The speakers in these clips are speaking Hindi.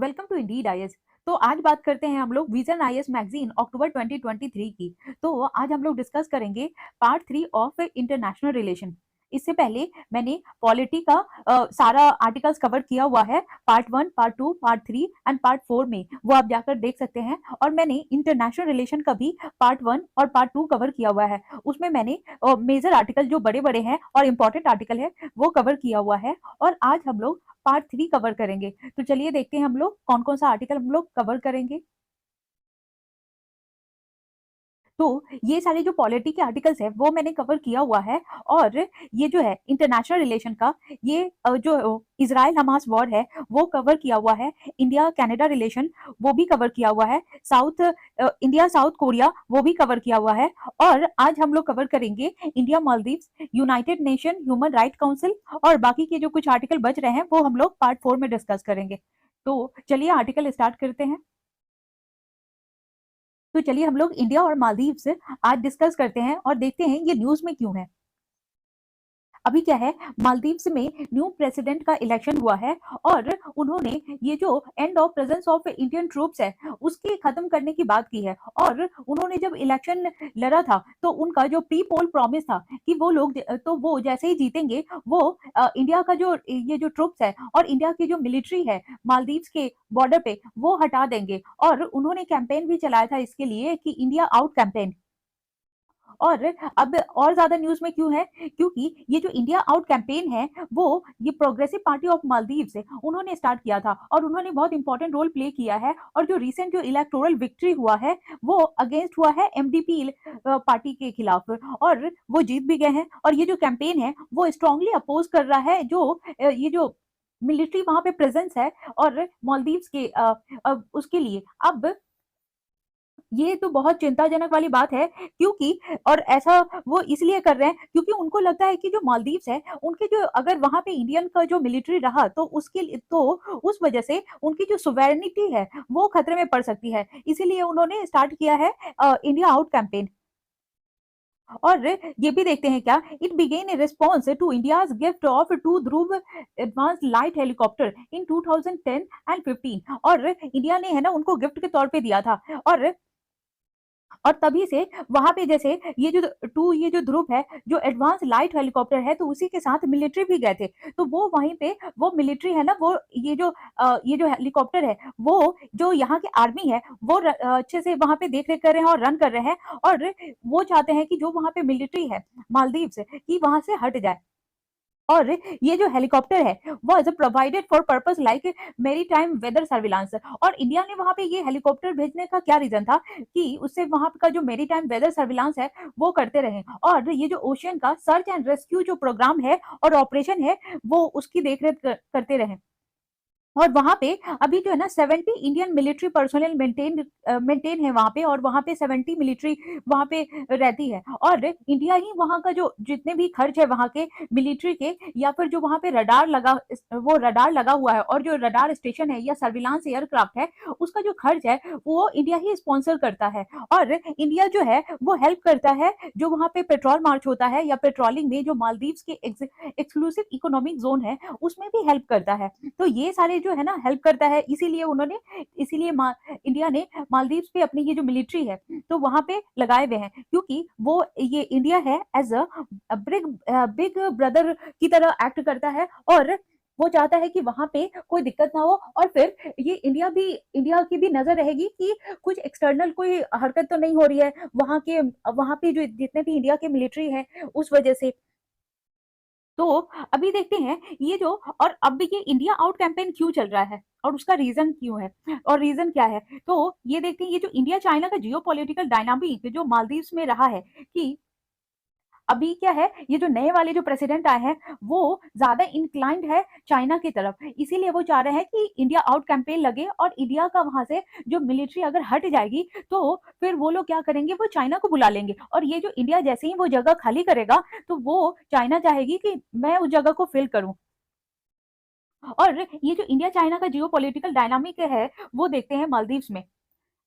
Welcome to Indeed IAS. तो आज बात करते हैं हम लोग विजन आईएएस मैगजीन अक्टूबर 2023 की। तो आज हम लोग डिस्कस करेंगे पार्ट 3 ऑफ इंटरनेशनल रिलेशन। इससे पहले मैंने पॉलिटी का सारा आर्टिकल्स कवर किया हुआ है, part 1, part 2, part 3 and part 4 में, वो आप जाकर देख सकते हैं। और मैंने इंटरनेशनल रिलेशन का भी पार्ट 1 और पार्ट 2 कवर किया हुआ है। उसमें मैंने मेजर आर्टिकल जो बड़े बड़े हैं और इंपॉर्टेंट आर्टिकल है वो कवर किया हुआ है। और आज हम लोग पार्ट 3 कवर करेंगे। तो चलिए देखते हैं हम लोग कौन कौन सा आर्टिकल हम लोग कवर करेंगे। तो ये सारे जो पॉलिटी के आर्टिकल्स है वो मैंने कवर किया हुआ है। और ये जो है इंटरनेशनल रिलेशन का, ये जो इजराइल हमास वॉर है वो कवर किया हुआ है। इंडिया कनाडा रिलेशन वो भी कवर किया हुआ है। साउथ इंडिया साउथ कोरिया वो भी कवर किया हुआ है। और आज हम लोग कवर करेंगे India Maldives, United nation human right council, और बाकी के जो कुछ आर्टिकल बच रहे हैं वो हम लोग पार्ट 4 में डिस्कस करेंगे। तो चलिए आर्टिकल स्टार्ट करते हैं। तो चलिए हम लोग इंडिया और मालदीव्स आज डिस्कस करते हैं और देखते हैं ये न्यूज में क्यों है। अभी क्या है, मालदीव्स में न्यू प्रेसिडेंट का इलेक्शन हुआ है और उन्होंने ये जो end of presence of Indian troops है उसके खत्म करने की बात की है। और उन्होंने जब इलेक्शन लड़ा था तो उनका जो प्री पोल प्रॉमिस था कि वो लोग तो वो जैसे ही जीतेंगे वो इंडिया का जो ये जो ट्रूप्स है और इंडिया की जो मिलिट्री है मालदीव्स के बॉर्डर पे वो हटा देंगे। और उन्होंने कैंपेन भी चलाया था इसके लिए कि इंडिया आउट कैंपेन। और अब और ज्यादा न्यूज में क्यों है, क्योंकि ये जो इंडिया आउट कैंपेन है वो ये प्रोग्रेसिव पार्टी ऑफ मालदीव्स है उन्होंने स्टार्ट किया था और उन्होंने बहुत इंपॉर्टेंट रोल प्ले किया है। और जो रिसेंट जो इलेक्टोरल विक्ट्री हुआ है वो अगेंस्ट हुआ है एमडीपी पार्टी के खिलाफ, और वो जीत भी गए हैं। और ये जो कैंपेन है वो स्ट्रांगली अपोज कर रहा है जो ये जो मिलिट्री वहां पे प्रेजेंस है और मालदीव्स के उसके लिए। अब ये तो बहुत चिंताजनक वाली बात है, क्योंकि और ऐसा वो इसलिए कर रहे हैं क्योंकि उनको लगता है कि जो मालदीव्स है उनके जो अगर वहां पे इंडियन का जो मिलिट्री रहा तो उसके लिए तो उस वजह से उनकी जो सुवेरेनिटी है वो खतरे में पड़ सकती है। इसीलिए उन्होंने स्टार्ट किया है इंडिया आउट कैंपेन। और ये भी देखते हैं क्या, it began a response to India's gift of two Dhruv advance light helicopter in 2010 and 15। और इंडिया ने है ना उनको गिफ्ट के तौर पे दिया था। और तभी से वहां पे जैसे ये जो ध्रुव है जो एडवांस लाइट हेलीकॉप्टर है तो उसी के साथ मिलिट्री भी गए थे। तो वो वहीं पे वो मिलिट्री है ना वो ये जो हेलीकॉप्टर है वो जो यहाँ की आर्मी है वो अच्छे से वहां पे देख रेख कर रहे हैं और रन कर रहे हैं। और वो चाहते हैं कि जो वहां पे मिलिट्री है मालदीव से कि वहां से हट जाए। और ये जो हेलीकॉप्टर है वो is provided for purpose like मेरी टाइम वेदर सर्विलांस। और इंडिया ने वहां पे ये हेलीकॉप्टर भेजने का क्या रीजन था कि उससे वहां का जो मेरी टाइम वेदर सर्विलांस है वो करते रहे, और ये जो ओशियन का सर्च एंड रेस्क्यू जो प्रोग्राम है और ऑपरेशन है वो उसकी देखरेख करते रहे। और वहां पे अभी जो है ना 70 इंडियन मिलिट्री पर्सोनल मेंटेन है वहां पे, और वहां पे 70 मिलिट्री वहां पे रहती है। और इंडिया ही वहां का जो जितने भी खर्च है वहां के मिलिट्री के, या फिर जो वहां पे रडार लगा हुआ है और जो रडार स्टेशन है या सर्विलांस एयरक्राफ्ट है उसका जो खर्च है वो इंडिया ही स्पॉन्सर करता है। और इंडिया जो है वो हेल्प करता है जो वहां पे पेट्रोल मार्च होता है या पेट्रोलिंग में जो मालदीव्स के एक्सक्लूसिव इकोनॉमिक जोन है उसमें भी हेल्प करता है। तो ये सारे जो है ना हेल्प करता है, इसीलिए इंडिया ने मालदीव्स पे अपनी ये जो मिलिट्री है तो वहां पे लगाए हुए हैं, क्योंकि वो ये इंडिया है एज अ बिग ब्रदर की तरह एक्ट करता है। और वो चाहता है कि वहां पे कोई दिक्कत ना हो, और फिर ये इंडिया की भी नजर रहेगी कि कुछ एक्सटर्नल कोई हरकत तो नहीं हो रही है वहां पे जो जितने भी इंडिया के मिलिट्री है उस वजह से। तो अभी देखते हैं ये जो, और अब ये इंडिया आउट कैंपेन क्यों चल रहा है और उसका रीजन क्यों है और रीजन क्या है। तो ये देखते हैं ये जो इंडिया चाइना का जियो पॉलिटिकल डायनामिक जो मालदीव्स में रहा है कि अभी क्या है, ये जो नए वाले जो प्रेसिडेंट आए हैं वो ज्यादा इंक्लाइंड है चाइना की तरफ। इसीलिए वो चाह रहे हैं कि इंडिया आउट कैंपेन लगे और इंडिया का वहां से जो मिलिट्री अगर हट जाएगी तो फिर वो लोग क्या करेंगे, वो चाइना को बुला लेंगे। और ये जो इंडिया जैसे ही वो जगह खाली करेगा तो वो चाइना चाहेगी कि मैं उस जगह को फिल करूं। और ये जो इंडिया चाइना का जियो पॉलिटिकल डायनामिक है वो देखते हैं मालदीव्स में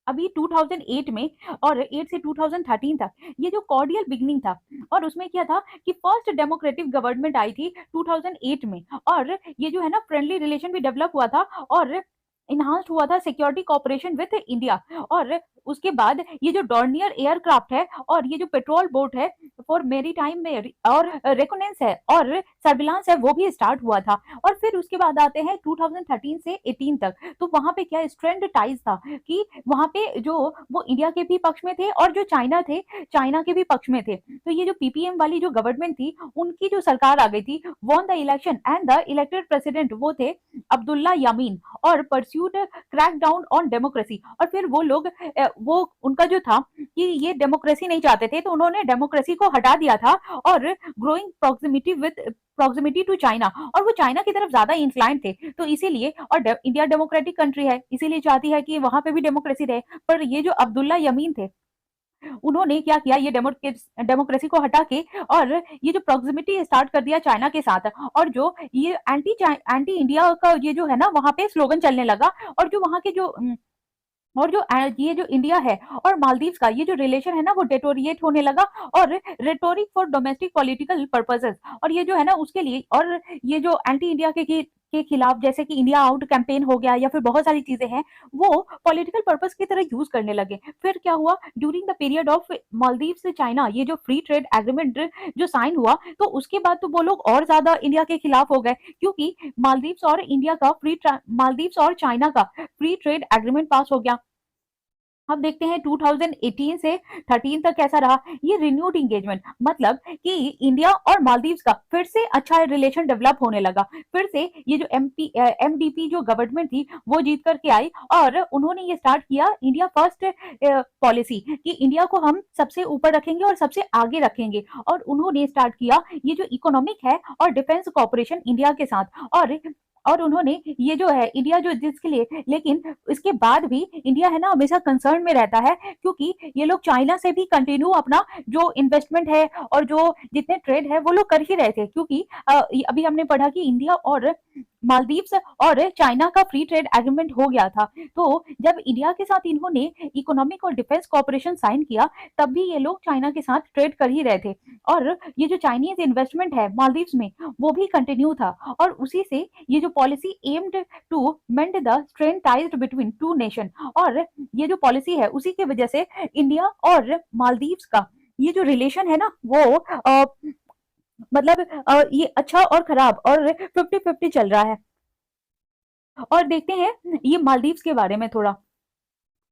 अभी 2008 में, और 8 से 2013 तक ये जो कॉर्डियल बिगनिंग था। और उसमें क्या था कि फर्स्ट डेमोक्रेटिक गवर्नमेंट आई थी 2008 में, और ये जो है ना फ्रेंडली रिलेशन भी डेवलप हुआ था। और इन्हांस्ड हुआ था सिक्योरिटी कॉपरेशन विद इंडिया। और उसके बाद ये जो डॉर्नियर एयरक्राफ्ट है और ये जो पेट्रोल बोट है फॉर मेरीटाइम में और रेकोनेंस है और सर्विलांस है वो भी स्टार्ट हुआ था। और फिर उसके बाद आते हैं 2013 से 18 तक, तो वहां पे क्या स्ट्रेंड टाइज था कि वहां पे जो वो इंडिया के भी पक्ष में थे और जो चाइना थे चाइना के भी पक्ष में थे। तो ये जो पीपीएम वाली जो गवर्नमेंट थी उनकी जो सरकार आ गई थी, won the election and the elected president वो थे अब्दुल्ला यामीन और pursued crack down on democracy. और फिर वो लोग वो उनका जो था कि ये डेमोक्रेसी नहीं चाहते थे तो उन्होंने डेमोक्रेसी को हटा दिया था और ग्रोइंग प्रॉक्सिमिटी टू चाइना, और वो चाइना की तरफ ज्यादा इंक्लाइन थे। तो इसीलिए और इंडिया डेमोक्रेटिक कंट्री है इसीलिए चाहती है कि वहां पे भी डेमोक्रेसी रहे। पर ये जो अब्दुल्ला यमीन थे उन्होंने क्या किया, ये डेमोक्रेसी को हटा के और ये जो प्रॉक्सिमिटी स्टार्ट कर दिया चाइना के साथ, और जो ये एंटी इंडिया का ये जो है ना वहां पे स्लोगन चलने लगा। और जो वहां के जो और जो ये जो इंडिया है और मालदीव्स का ये जो रिलेशन है ना वो डेटोरिएट होने लगा और rhetoric for domestic political purposes. और ये जो है ना उसके लिए और ये जो एंटी इंडिया के खिलाफ जैसे कि इंडिया आउट कैंपेन हो गया या फिर बहुत सारी चीजें हैं वो पॉलिटिकल पर्पस की तरह यूज करने लगे। फिर क्या हुआ, during the period of Maldives से चाइना ये जो फ्री ट्रेड एग्रीमेंट जो साइन हुआ तो उसके बाद तो वो लोग और ज्यादा इंडिया के खिलाफ हो गए, क्योंकि मालदीव्स और चाइना का फ्री ट्रेड एग्रीमेंट पास हो गया। अब देखते हैं 2018 से 13 तक कैसा रहा ये रिन्यूड इंगेजमेंट, मतलब कि इंडिया और मालदीव्स का फिर से अच्छा रिलेशन डेवलप होने लगा। फिर से ये जो एमडीपी जो गवर्नमेंट थी वो जीत करके आई और उन्होंने ये स्टार्ट किया इंडिया फर्स्ट पॉलिसी कि इंडिया को हम सबसे ऊपर रखेंगे और सबसे आगे रखेंगे। और उन्होंने स्टार्ट किया ये जो इकोनॉमिक है और डिफेंस कॉपरेशन इंडिया के साथ। और उन्होंने ये जो है इंडिया जो जिसके लिए, लेकिन इसके बाद भी इंडिया है ना हमेशा कंसर्न में रहता है, क्योंकि ये लोग चाइना से भी कंटिन्यू अपना जो इन्वेस्टमेंट है और जो जितने ट्रेड है वो लोग कर ही रहे थे। क्योंकि अभी हमने पढ़ा कि इंडिया और मालदीव्स और चाइना का फ्री ट्रेड एग्रीमेंट हो गया था। तो जब इंडिया के साथ इन्होंने इकोनॉमिक और डिफेंस कॉपरेशन साइन किया तब भी ये लोग चाइना के साथ ट्रेड कर ही रहे थे। और ये जो चाइनीज इन्वेस्टमेंट है मालदीव्स में वो भी कंटिन्यू था। और उसी से ये जो policy aimed to mend the strain ties between two nation, और ये जो पॉलिसी है उसी की वजह से इंडिया और मालदीव्स का ये जो रिलेशन है ना वो मतलब ये अच्छा और खराब और 50-50 चल रहा है। और देखते हैं ये मालदीव्स के बारे में थोड़ा।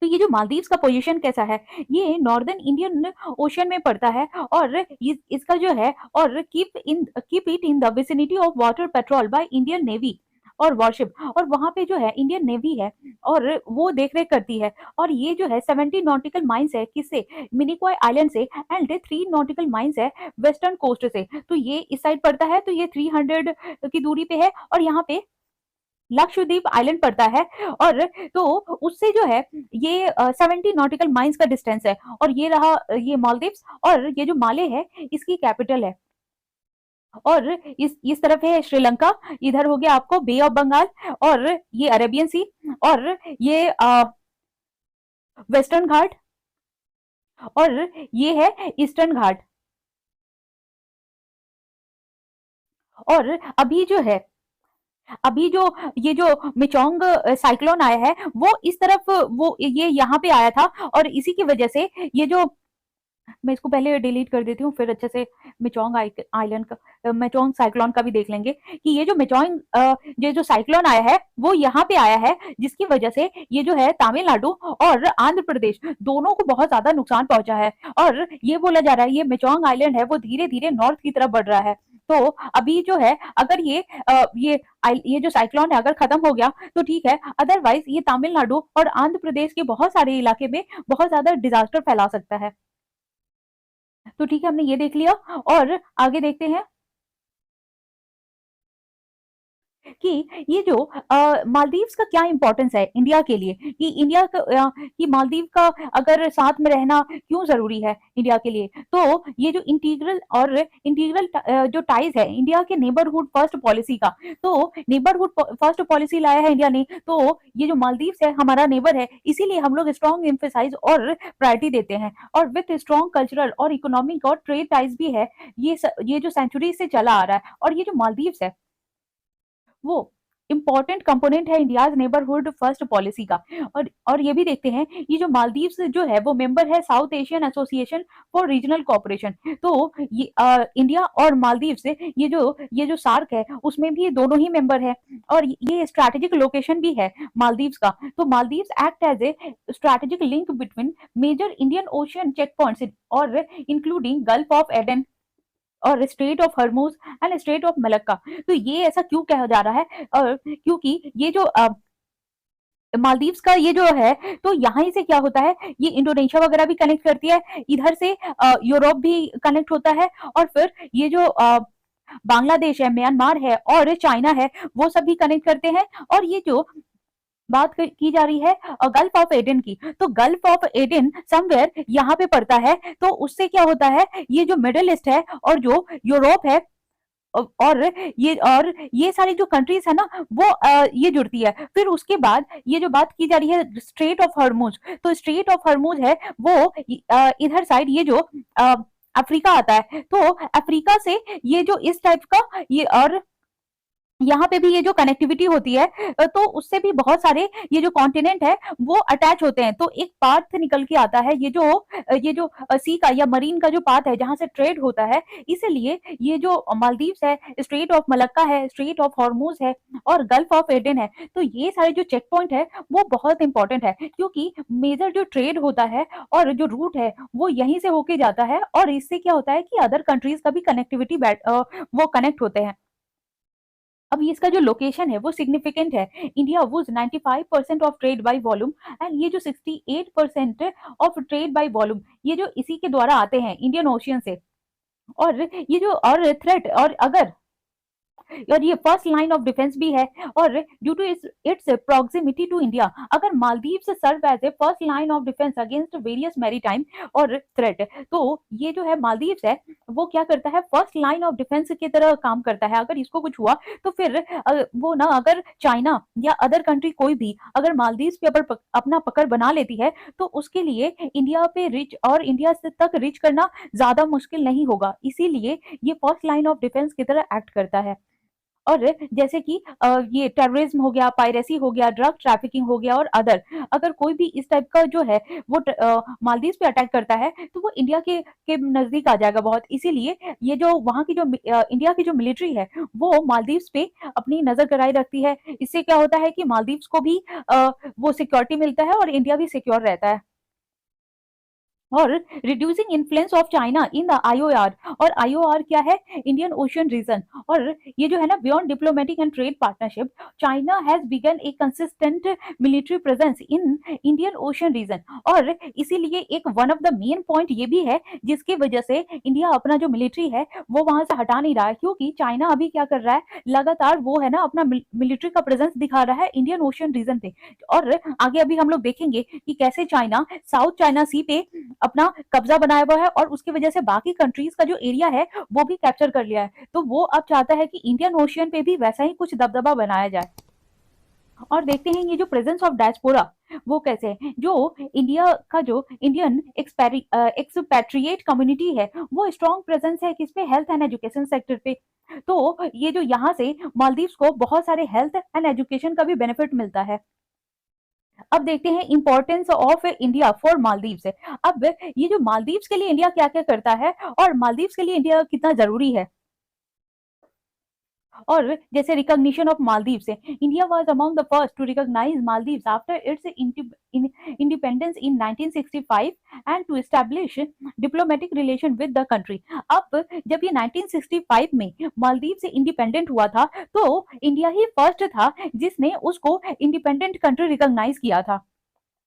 तो ये जो मालदीव्स का पोजीशन कैसा है, ये नॉर्दर्न इंडियन ओशन में पड़ता है और इसका जो है और keep it in the vicinity of water petrol by Indian navy और वॉरशिप। और वहां पे जो है इंडियन नेवी है और वो देख रेख करती है। और ये जो है 70 नॉटिकल माइल्स है किससे, मिनिकॉय आइलैंड से, एंड 3 नॉटिकल माइल्स है वेस्टर्न कोस्ट से। तो ये इस साइड पड़ता है तो ये 300 की दूरी पे है, और यहाँ पे लक्षद्वीप आइलैंड पड़ता है। और तो उससे जो है ये 70 नॉटिकल माइल्स का डिस्टेंस है। और ये रहा ये मालदीव्स, और ये जो माले है इसकी कैपिटल है। और इस तरफ है श्रीलंका, इधर हो गया आपको बे ऑफ बंगाल, और ये अरेबियन सी, और ये वेस्टर्न घाट, और ये है ईस्टर्न घाट। और अभी जो ये जो मिचोंग साइक्लोन आया है वो इस तरफ वो ये यहाँ पे आया था, और इसी की वजह से ये जो मैं इसको पहले डिलीट कर देती हूँ फिर अच्छे से मिचोंग आइलैंड का मिचोंग साइक्लोन का भी देख लेंगे कि ये जो मिचोंग ये जो साइक्लोन आया है वो यहाँ पे आया है, जिसकी वजह से ये जो है तमिलनाडु और आंध्र प्रदेश दोनों को बहुत ज्यादा नुकसान पहुंचा है। और ये बोला जा रहा है ये मिचोंग आइलैंड है वो धीरे धीरे नॉर्थ की तरफ बढ़ रहा है। तो अभी जो है अगर ये जो साइक्लोन है अगर खत्म हो गया तो ठीक है, अदरवाइज ये तमिलनाडु और आंध्र प्रदेश के बहुत सारे इलाके में बहुत ज्यादा डिजास्टर फैला सकता है। तो ठीक है, हमने ये देख लिया और आगे देखते हैं कि ये जो मालदीव्स का क्या इंपॉर्टेंस है इंडिया के लिए, कि इंडिया का कि मालदीव का अगर साथ में रहना क्यों जरूरी है इंडिया के लिए। तो ये जो इंटीग्रल जो टाइज है इंडिया के नेबरहुड फर्स्ट पॉलिसी का, तो नेबरहुड फर्स्ट पॉलिसी लाया है इंडिया ने। तो ये जो मालदीव्स है हमारा नेबर है, इसीलिए हम लोग स्ट्रॉन्ग एम्फेसाइज और प्रायोरिटी देते हैं। और विथ स्ट्रॉन्ग कल्चरल और इकोनॉमिक और ट्रेड टाइज भी है, ये जो सेंचुरी से चला आ रहा है। और ये जो मालदीव्स है वो इंपॉर्टेंट कंपोनेंट है इंडियाज नेबरहुड फर्स्ट पॉलिसी का। और ये भी देखते हैं, ये जो मालदीव्स जो है वो मेंबर है south Asian association for regional cooperation. तो ये इंडिया और मालदीव से ये जो सार्क है उसमें भी दोनों ही मेंबर है, और ये स्ट्रैटेजिक लोकेशन भी है मालदीव्स का। तो Maldives act as a strategic link between major Indian Ocean check points और इंक्लूडिंग गल्फ ऑफ एडन और Strait of Hormuz and Strait of Malacca. तो ये ऐसा क्यों कहा जा रहा है? और क्योंकि ये जो मालदीव्स का ये जो है, तो यहाँ ही से क्या होता है, ये इंडोनेशिया वगैरह भी कनेक्ट करती है, इधर से यूरोप भी कनेक्ट होता है, और फिर ये जो बांग्लादेश है, म्यांमार है और चाइना है, वो सब भी कनेक्ट करते हैं। और ये जो बात की जा रही है गल्फ ऑफ एडन की, तो गल्फ ऑफ एडन समवेयर यहाँ पे पड़ता है। तो उससे क्या होता है, ये जो मिडिल ईस्ट है और जो यूरोप है और ये सारी जो कंट्रीज है ना वो ये जुड़ती है। फिर उसके बाद ये जो बात की जा रही है स्ट्रेट ऑफ हर्मुज, तो स्ट्रेट ऑफ हर्मुज है वो इधर साइड ये जो अफ्रीका आता है, तो अफ्रीका से ये जो इस टाइप का ये, और यहाँ पे भी ये जो कनेक्टिविटी होती है तो उससे भी बहुत सारे ये जो कॉन्टिनेंट है वो अटैच होते हैं। तो एक पाथ निकल के आता है, ये जो सी का या मरीन का जो पाथ है जहां से ट्रेड होता है। इसलिए ये जो मालदीव्स है, स्ट्रेट ऑफ मलक्का है, स्ट्रेट ऑफ हॉर्मूज है और गल्फ ऑफ एडन है, तो ये सारे जो चेक पॉइंट है वो बहुत इंपॉर्टेंट है, क्योंकि मेजर जो ट्रेड होता है और जो रूट है वो यहीं से होके जाता है, और इससे क्या होता है कि अदर कंट्रीज का भी कनेक्टिविटी वो कनेक्ट होते हैं। अब इसका जो लोकेशन है वो सिग्निफिकेंट है। India was 95% of trade by volume, and ये जो 68% ऑफ ट्रेड बाय वॉल्यूम ये जो इसी के द्वारा आते हैं इंडियन ओशियन से। और ये जो और थ्रेट और ये फर्स्ट लाइन ऑफ डिफेंस भी है, और due to its proximity to India, अगर Maldives serve as a first line of defence against various maritime और थ्रेट, तो ये जो है मालदीव्स है वो क्या करता है, फर्स्ट लाइन ऑफ डिफेंस की तरह काम करता है। अगर इसको कुछ हुआ तो फिर वो ना, अगर चाइना या अदर कंट्री कोई भी अगर मालदीव्स पे अपना पकड़ बना लेती है तो उसके लिए इंडिया पे रिच और इंडिया तक रिच करना ज्यादा मुश्किल नहीं होगा। इसीलिए ये फर्स्ट लाइन ऑफ डिफेंस की तरह एक्ट करता है। और जैसे कि ये टेररिज्म हो गया, पायरेसी हो गया, ड्रग ट्रैफिकिंग हो गया और अगर कोई भी इस टाइप का जो है वो मालदीव्स पे अटैक करता है तो वो इंडिया के नजदीक आ जाएगा बहुत। इसीलिए ये जो वहां की जो इंडिया की जो मिलिट्री है वो मालदीव्स पे अपनी नजर गड़ाई रखती है। इससे क्या होता है कि मालदीव्स को भी वो सिक्योरिटी मिलता है और इंडिया भी सिक्योर रहता है। और reducing influence of China in the IOR, और आईओआर क्या है, इंडियन ओशियन रीजन। और ये जो है ना beyond diplomatic and trade partnership, China has begun a consistent military presence in Indian Ocean region. और इसीलिए एक one of the main point ये भी है जिसकी वजह से इंडिया अपना जो मिलिट्री है वो वहां से हटा नहीं रहा है, क्योंकि चाइना अभी क्या कर रहा है, लगातार वो है ना अपना मिलिट्री का प्रेजेंस दिखा रहा है इंडियन ओशियन रीजन पे। और आगे अभी हम लोग देखेंगे कि कैसे चाइना साउथ चाइना सी पे अपना कब्जा बनाया हुआ है और उसकी वजह से बाकी कंट्रीज का जो एरिया है वो भी कैप्चर कर लिया है। तो वो अब चाहता है कि इंडियन ओशियन पे भी वैसा ही कुछ दबदबा बनाया जाए। और देखते हैं ये जो प्रेजेंस ऑफ डायस्पोरा वो कैसे है। जो इंडिया का जो इंडियन एक्सपैट्रिएट कम्युनिटी है वो स्ट्रॉन्ग प्रेजेंस है किसपे, हेल्थ एंड एजुकेशन सेक्टर पे। तो ये जो यहाँ से मालदीव्स को बहुत सारे हेल्थ एंड एजुकेशन का भी बेनिफिट मिलता है। अब देखते हैं importance of India for Maldives. अब ये जो मालदीव्स के लिए इंडिया क्या क्या करता है और मालदीव्स के लिए इंडिया कितना जरूरी है। और जैसे रिकॉग्निशन ऑफ मालदीव्स है, India was among the first to recognise Maldives after its independence in 1965 and to establish diplomatic relation with the country. अब जब ये 1965 में मालदीव से इंडिपेंडेंट हुआ था तो इंडिया ही फर्स्ट था जिसने उसको इंडिपेंडेंट कंट्री रिकॉग्नाइज किया था।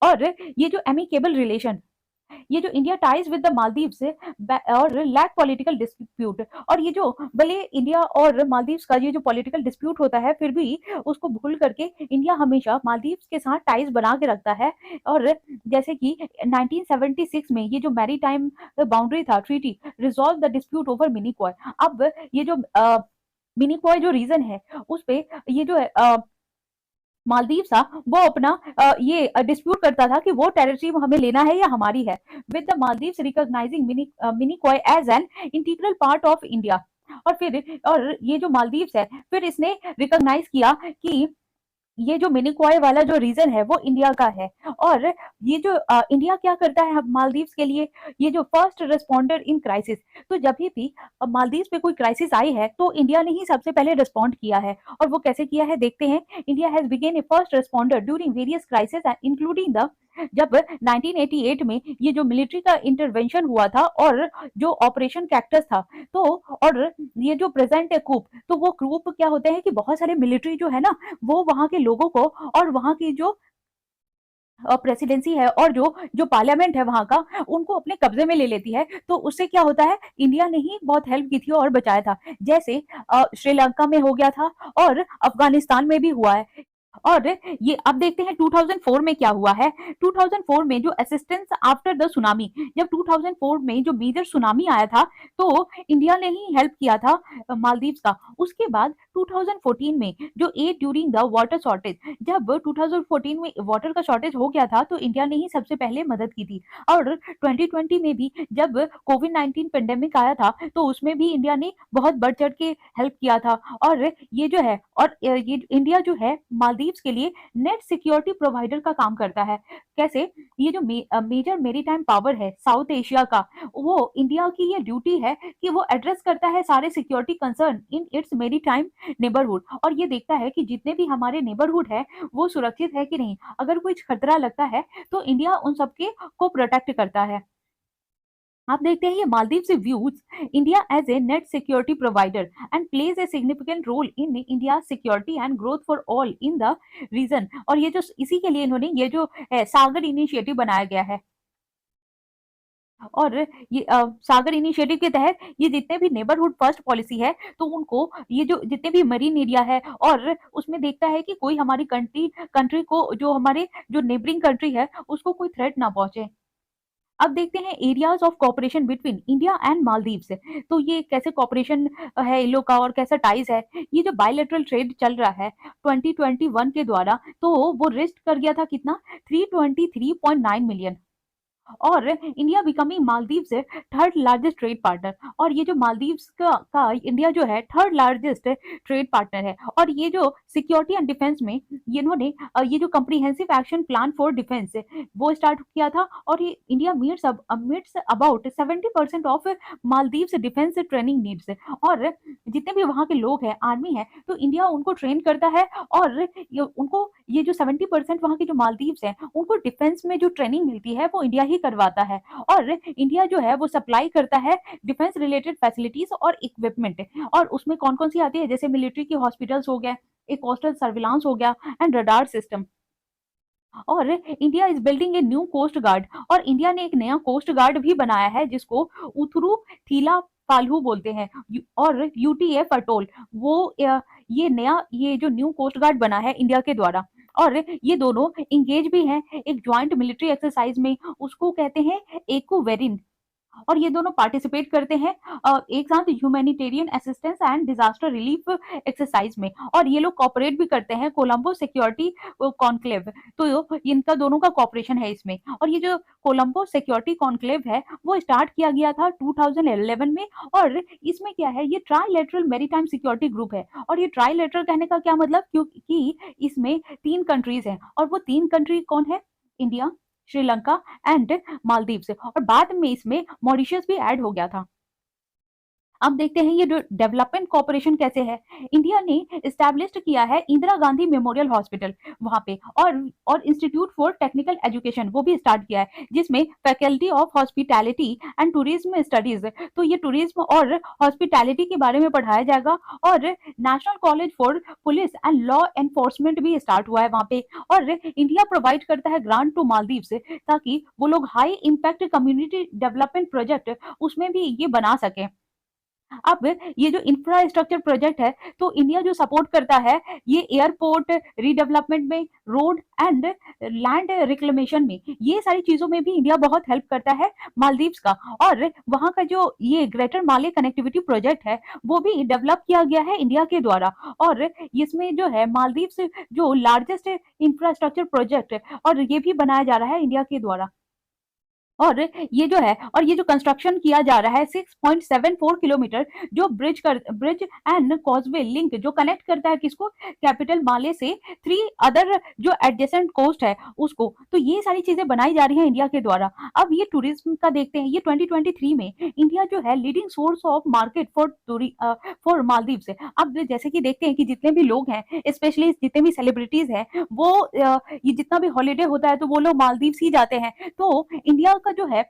और ये जो एमिकेबल रिलेशन, ये जो India ties with the Maldives और लैक पॉलिटिकल डिस्प्यूट, और ये जो भले इंडिया और मालदीव्स का ये जो पॉलिटिकल डिस्प्यूट होता है फिर भी उसको भूल करके इंडिया हमेशा मालदीव्स के साथ टाइज बना के रखता है। और जैसे कि 1976 में ये जो मैरीटाइम बाउंड्री था treaty resolve the dispute over Minicoy. अब ये जो मिनिकॉय जो रीजन है उस पे ये जो मालदीव था वो अपना ये डिस्प्यूट करता था कि वो टेरिटरी हमें लेना है या हमारी है, with the Maldives recognising Minicoy as an integral part of India. और ये जो मालदीव्स है, फिर इसने रिकॉग्नाइज किया कि ये जो मिनिकॉय वाला जो रीजन है वो इंडिया का है। और ये जो इंडिया क्या करता है मालदीव्स के लिए, ये जो फर्स्ट रिस्पॉन्डर इन क्राइसिस, तो जब भी मालदीव्स पे कोई क्राइसिस आई है तो इंडिया ने ही सबसे पहले रिस्पॉन्ड किया है। और वो कैसे किया है देखते हैं। India has begun a first responder during various crisis including the, जब 1988 में ये जो मिलिट्री का इंटरवेंशन हुआ था और जो ऑपरेशन कैक्टस था, तो और ये जो प्रेजेंट है कूप, तो वो कूप क्या होते हैं कि बहुत सारे मिलिट्री जो है ना, वो वहां के लोगों को और वहां की जो प्रेसिडेंसी है और जो जो पार्लियामेंट है वहां का, उनको अपने कब्जे में ले लेती है। तो उससे क्या होता है, इंडिया ने ही बहुत हेल्प की थी और बचाया था। जैसे श्रीलंका में हो गया था और अफगानिस्तान में भी हुआ है। और ये अब देखते हैं 2004 में क्या हुआ है। 2004 में जो असिस्टेंस आफ्टर द सुनामी, जब 2004 में जो मेजर सुनामी आया था, तो इंडिया ने ही हेल्प किया था मालदीव्स का। उसके बाद 2014 में जो aid during the water shortage, जब 2014 में वाटर का शॉर्टेज हो गया था तो इंडिया ने ही सबसे पहले मदद की थी। और 2020 में भी जब कोविड-19 पेंडेमिक आया था, तो उसमें भी इंडिया ने बहुत बढ़ चढ़ के हेल्प किया था। और ये जो है, और ये इंडिया जो है मालदीव्स के लिए नेट सिक्योरिटी प्रोवाइडर का काम करता है। कैसे, ये जो मेजर मेरीटाइम पावर है साउथ एशिया का, वो इंडिया की ये ड्यूटी है कि वो एड्रेस करता है सारे security concern in its maritime neighbourhood, और ये देखता है कि जितने भी हमारे नेबरहुड है वो सुरक्षित है कि नहीं। अगर कुछ खतरा लगता है तो इंडिया उन सबके को प्रोटेक्ट करता है। आप देखते हैं ये मालदीव से views India as a net security provider and plays a significant role in India security and growth for all in the region. और ये जो इसी के लिए इन्होंने ये जो सागर इनिशिएटिव बनाया गया है। और ये सागर इनिशिएटिव के तहत ये जितने भी नेबरहुड फर्स्ट पॉलिसी है, तो उनको ये जो जितने भी मरीन एरिया है, और उसमें देखता है कि कोई हमारी कंट्री को, जो हमारे जो नेबरिंग कंट्री है, उसको कोई थ्रेट ना पहुंचे। अब देखते हैं areas of cooperation between India and Maldives. तो ये कैसे कोऑपरेशन है इन लोग का और कैसा टाइज है। ये जो बायलैटरल ट्रेड चल रहा है 2021 के द्वारा, तो वो रिस्ट कर गया था कितना, 323.9 मिलियन। और इंडिया बिकमिंग मालदीव से थर्ड लार्जेस्ट ट्रेड पार्टनर। और ये जो मालदीव्स का इंडिया जो है थर्ड लार्जेस्ट ट्रेड पार्टनर है। और ये जो सिक्योरिटी एंड डिफेंस में ये इन्होंने ये जो comprehensive action plan for defence वो स्टार्ट किया था। और ये India meets about 70% of Maldives defence training needs. और जितने भी वहाँ के लोग हैं, आर्मी है, तो इंडिया उनको ट्रेन करता है। और उनको ये जो 70% वहाँ के जो मालदीव्स हैं, उनको डिफेंस में जो ट्रेनिंग मिलती है वो इंडिया ही करवाता है। और इंडिया जो है वो सप्लाई करता है डिफेंस रिलेटेड फैसिलिटीज और इक्विपमेंट। और उसमें कौन कौन सी आती है, जैसे मिलिट्री की हॉस्पिटल्स हो गया, एक कोस्टल सर्विलांस हो गया एंड रडार सिस्टम। और India is building a new coast guard. और इंडिया ने एक नया कोस्ट गार्ड भी बनाया है जिसको उथुरु थीला फाल्हू बोलते हैं, और यूटीएफ अटोल। वो ये नया ये जो न्यू कोस्ट गार्ड बना है इंडिया के द्वारा। और ये दोनों इंगेज भी हैं एक ज्वाइंट मिलिट्री एक्सरसाइज में, उसको कहते हैं एक्वेरिन। और ये दोनों पार्टिसिपेट करते हैं एक साथ humanitarian assistance and disaster relief exercise में। और ये लोग कॉपरेट भी करते हैं कोलंबो सिक्योरिटी कॉन्क्लेव। तो इनका दोनों का कॉपरेशन है इसमें। और ये जो कोलंबो सिक्योरिटी कॉन्क्लेव है वो स्टार्ट किया गया था 2011 में। और इसमें क्या है, ये ट्राइलेटरल मैरीटाइम सिक्योरिटी ग्रुप है। और ये ट्राइलेटरल कहने का क्या मतलब, क्योंकि इसमें 3 कंट्रीज हैं, और वो 3 कंट्री कौन है, इंडिया, श्रीलंका एंड मालदीव्स। और बाद में इसमें मॉरिशस भी ऐड हो गया था। अब देखते हैं ये डेवलपमेंट कॉर्पोरेशन कैसे है। इंडिया ने इस्टेब्लिश किया है इंदिरा गांधी मेमोरियल हॉस्पिटल वहां पे, और इंस्टीट्यूट फॉर टेक्निकल एजुकेशन वो भी स्टार्ट किया है, जिसमें faculty of hospitality and tourism studies. तो ये टूरिज्म और हॉस्पिटैलिटी के बारे में पढ़ाया जाएगा। और national college for police and law enforcement भी स्टार्ट हुआ है वहां पे। और इंडिया प्रोवाइड करता है ग्रांट टू मालदीव ताकि वो लोग high impact community development project उसमें भी ये बना सके। अब ये जो इंफ्रास्ट्रक्चर प्रोजेक्ट है, तो इंडिया जो सपोर्ट करता है ये एयरपोर्ट रीडेवलपमेंट में, रोड एंड लैंड रिक्लेमेशन में, ये सारी चीजों में भी इंडिया बहुत हेल्प करता है मालदीव्स का। और वहां का जो ये ग्रेटर माले कनेक्टिविटी प्रोजेक्ट है वो भी डेवलप किया गया है इंडिया के द्वारा। और इसमें जो है मालदीव्स जो लार्जेस्ट इंफ्रास्ट्रक्चर प्रोजेक्ट और ये भी बनाया जा रहा है इंडिया के द्वारा। और ये जो है और ये जो कंस्ट्रक्शन किया जा रहा है 6.74 किलोमीटर जो ब्रिज एंड कॉजवे लिंक जो कनेक्ट करता है किसको, कैपिटल माले से 3 अदर जो एडजेसेंट कोस्ट है उसको। तो ये सारी चीजें बनाई जा रही हैं इंडिया के द्वारा। अब ये टूरिज्म का देखते हैं, ये 2023 में इंडिया जो है leading source of market for Maldives से। अब जैसे कि देखते हैं कि जितने भी लोग हैं, स्पेशली जितने भी सेलिब्रिटीज हैं, वो ये जितना भी हॉलीडे होता है तो वो लोग मालदीव ही जाते हैं। तो इंडिया का जो है,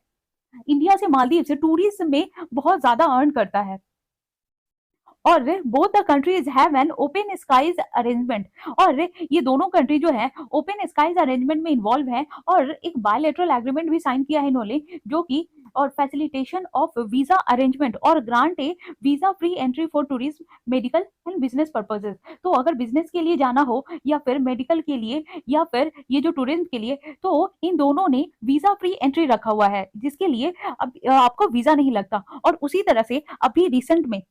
इंडिया से मालदीव से टूरिज्म में बहुत ज्यादा अर्न करता है। और both the countries have an open skies arrangement, और ये दोनों कंट्री जो है ओपन स्काईज अरेंजमेंट में इन्वॉल्व है, और एक बायलैटरल एग्रीमेंट भी साइन किया है इन्होंने, जो कि और फैसिलिटेशन ऑफ वीजा अरेंजमेंट और grant A visa free entry for tourism, medical and business purposes. तो अगर बिजनेस के लिए जाना हो या फिर मेडिकल के लिए या फिर ये जो टूरिज्म के लिए, तो इन दोनों ने वीजा फ्री एंट्री रखा हुआ है, जिसके लिए अब आपको वीजा नहीं लगता। और उसी तरह से अभी रिसेंट में